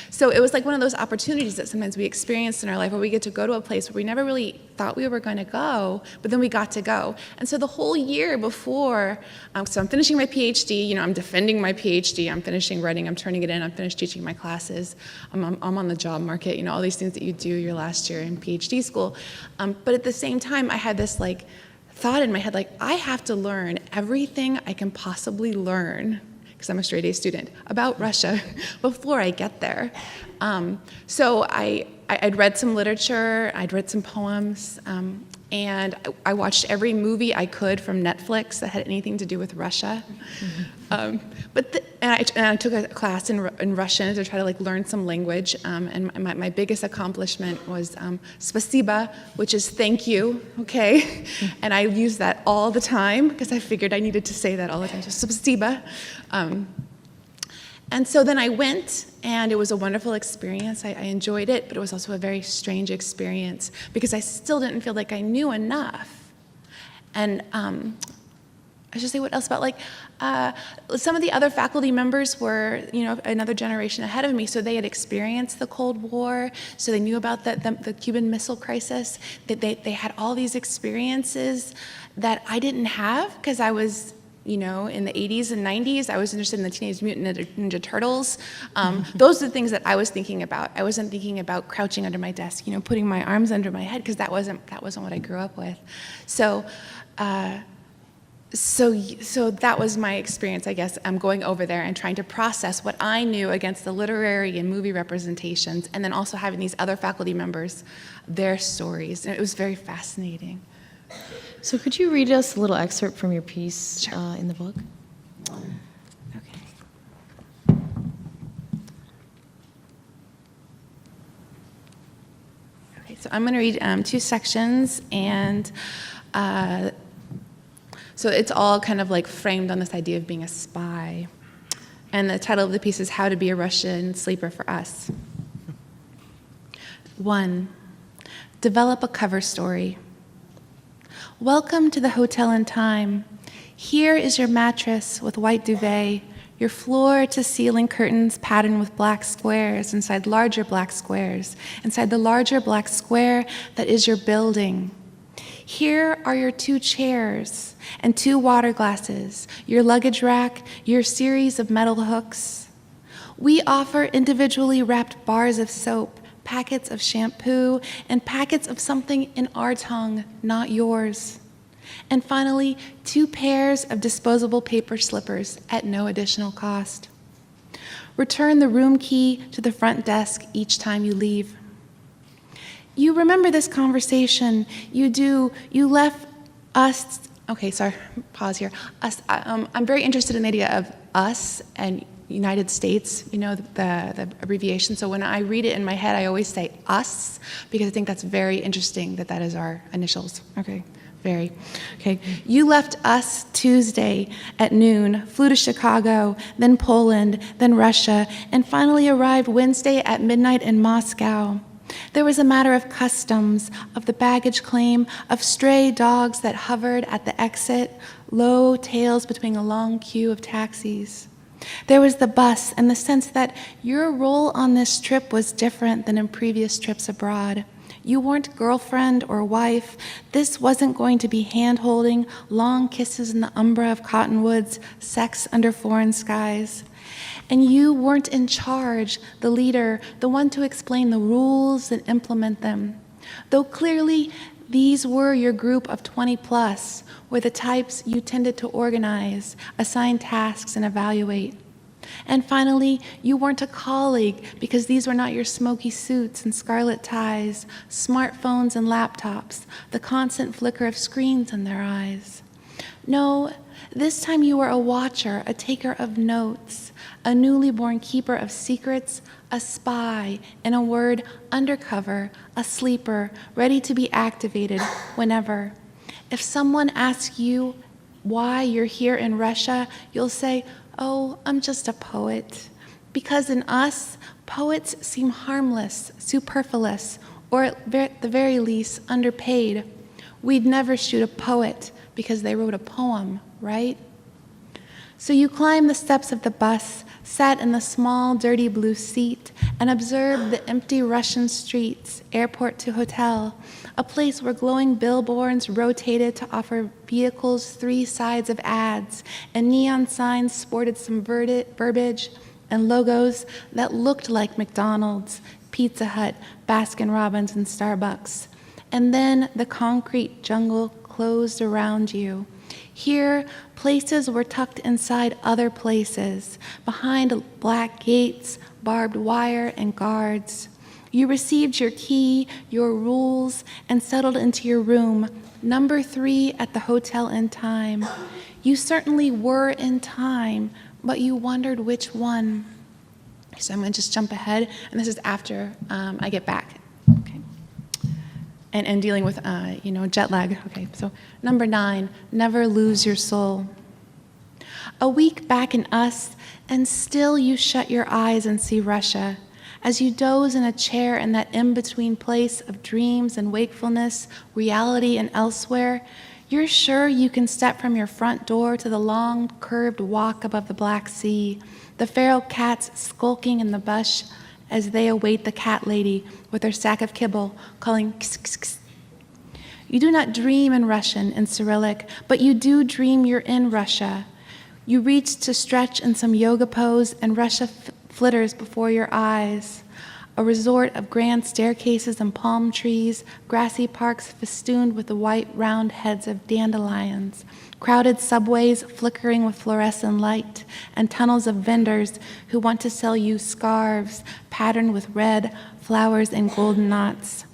So it was like one of those opportunities that sometimes we experienced in our life where we get to go to a place where we never really thought we were going to go, but then we got to go. And so the whole year before, so I'm finishing my PhD, I'm defending my PhD, I'm finishing writing, I'm turning it in, I'm finished teaching my classes, I'm on the job market, all these things that you do your last year in PhD school. But at the same time, I had this thought in my head, I have to learn everything I can possibly learn, because I'm a straight A student, about Russia before I get there. So I'd read some literature, I'd read some poems, and I watched every movie I could from Netflix that had anything to do with Russia. And I took a class in Russian to try to learn some language. And my biggest accomplishment was spasiba, which is thank you, okay? And I used that all the time because I figured I needed to say that all the time, so spasiba. And so then I went, and it was a wonderful experience. I enjoyed it, but it was also a very strange experience because I still didn't feel like I knew enough. And I should say what else about some of the other faculty members were, another generation ahead of me, so they had experienced the Cold War, so they knew about the Cuban Missile Crisis. They had all these experiences that I didn't have because I was in the 80s and 90s, I was interested in the Teenage Mutant Ninja Turtles. Those are the things that I was thinking about. I wasn't thinking about crouching under my desk, putting my arms under my head, because that wasn't what I grew up with. So that was my experience, I guess. I'm going over there and trying to process what I knew against the literary and movie representations, and then also having these other faculty members, their stories. And it was very fascinating. So could you read us a little excerpt from your piece in the book? Okay, so I'm going to read 2 sections, and so it's all kind of framed on this idea of being a spy. And the title of the piece is How to Be a Russian Sleeper for Us. 1. Develop a cover story. Welcome to the Hotel in Time. Here is your mattress with white duvet, your floor-to-ceiling curtains patterned with black squares inside larger black squares, inside the larger black square that is your building. Here are your 2 chairs and 2 water glasses, your luggage rack, your series of metal hooks. We offer individually wrapped bars of soap, packets of shampoo, and packets of something in our tongue, not yours. And finally, 2 pairs of disposable paper slippers at no additional cost. Return the room key to the front desk each time you leave. You remember this conversation. You left us, okay, sorry, pause here. Us, I'm very interested in the idea of us and United States, you know, the abbreviation. So when I read it in my head, I always say us, because I think that's very interesting that is our initials. Okay, very. Okay, you left us Tuesday at noon, flew to Chicago, then Poland, then Russia, and finally arrived Wednesday at midnight in Moscow. There was a matter of customs, of the baggage claim, of stray dogs that hovered at the exit, low tails between a long queue of taxis. There was the bus and the sense that your role on this trip was different than in previous trips abroad. You weren't girlfriend or wife. This wasn't going to be hand-holding, long kisses in the umbra of cottonwoods, sex under foreign skies. And you weren't in charge, the leader, the one to explain the rules and implement them. Though clearly these were your group of 20 plus, were the types you tended to organize, assign tasks, and evaluate. And finally, you weren't a colleague because these were not your smoky suits and scarlet ties, smartphones and laptops, the constant flicker of screens in their eyes. No, this time you were a watcher, a taker of notes, a newly born keeper of secrets, a spy, in a word, undercover, a sleeper, ready to be activated whenever. If someone asks you why you're here in Russia, you'll say, "Oh, I'm just a poet." Because in us, poets seem harmless, superfluous, or at the very least, underpaid. We'd never shoot a poet because they wrote a poem, right? So you climbed the steps of the bus, sat in the small, dirty blue seat, and observed the empty Russian streets, airport to hotel, a place where glowing billboards rotated to offer vehicles 3 sides of ads, and neon signs sported some verbiage and logos that looked like McDonald's, Pizza Hut, Baskin-Robbins, and Starbucks. And then the concrete jungle closed around you. Here, places were tucked inside other places, behind black gates, barbed wire, and guards. You received your key, your rules, and settled into your room, number 3 at the hotel in time. You certainly were in time, but you wondered which one. So I'm going to just jump ahead, and this is after I get back. Okay. And dealing with, jet lag. Okay, so number 9, never lose your soul. A week back in us, and still you shut your eyes and see Russia. As you doze in a chair in that in-between place of dreams and wakefulness, reality and elsewhere, you're sure you can step from your front door to the long, curved walk above the Black Sea, the feral cats skulking in the bush as they await the cat lady with her sack of kibble, calling kss, kss, kss. You do not dream in Russian, in Cyrillic, but you do dream you're in Russia. You reach to stretch in some yoga pose, and Russia flitters before your eyes. A resort of grand staircases and palm trees, grassy parks festooned with the white round heads of dandelions, crowded subways flickering with fluorescent light, and tunnels of vendors who want to sell you scarves patterned with red flowers and golden knots.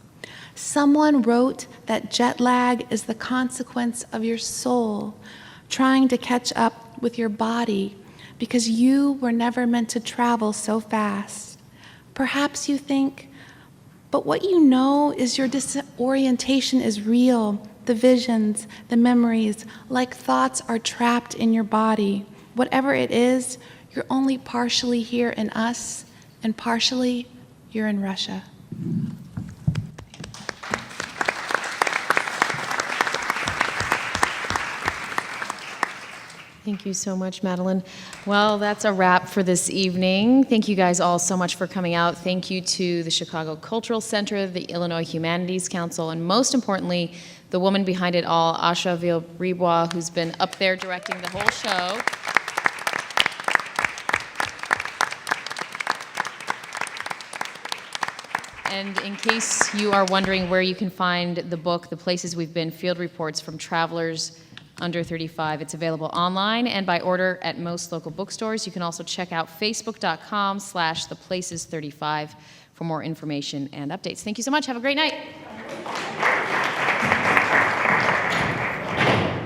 Someone wrote that jet lag is the consequence of your soul trying to catch up with your body because you were never meant to travel so fast. Perhaps you think, but what you know is your disorientation is real. The visions, the memories, like thoughts are trapped in your body. Whatever it is, you're only partially here in us, and partially you're in Russia. Thank you so much, Madeline. Well, that's a wrap for this evening. Thank you guys all so much for coming out. Thank you to the Chicago Cultural Center, the Illinois Humanities Council, and most importantly, the woman behind it all, Asha Veal Brisebois, who's been up there directing the whole show. And in case you are wondering where you can find the book, The Places We've Been, Field Reports from Travelers under 35, it's available online and by order at most local bookstores. You can also check out facebook.com/theplaces35 for more information and updates. Thank you so much. Have a great night.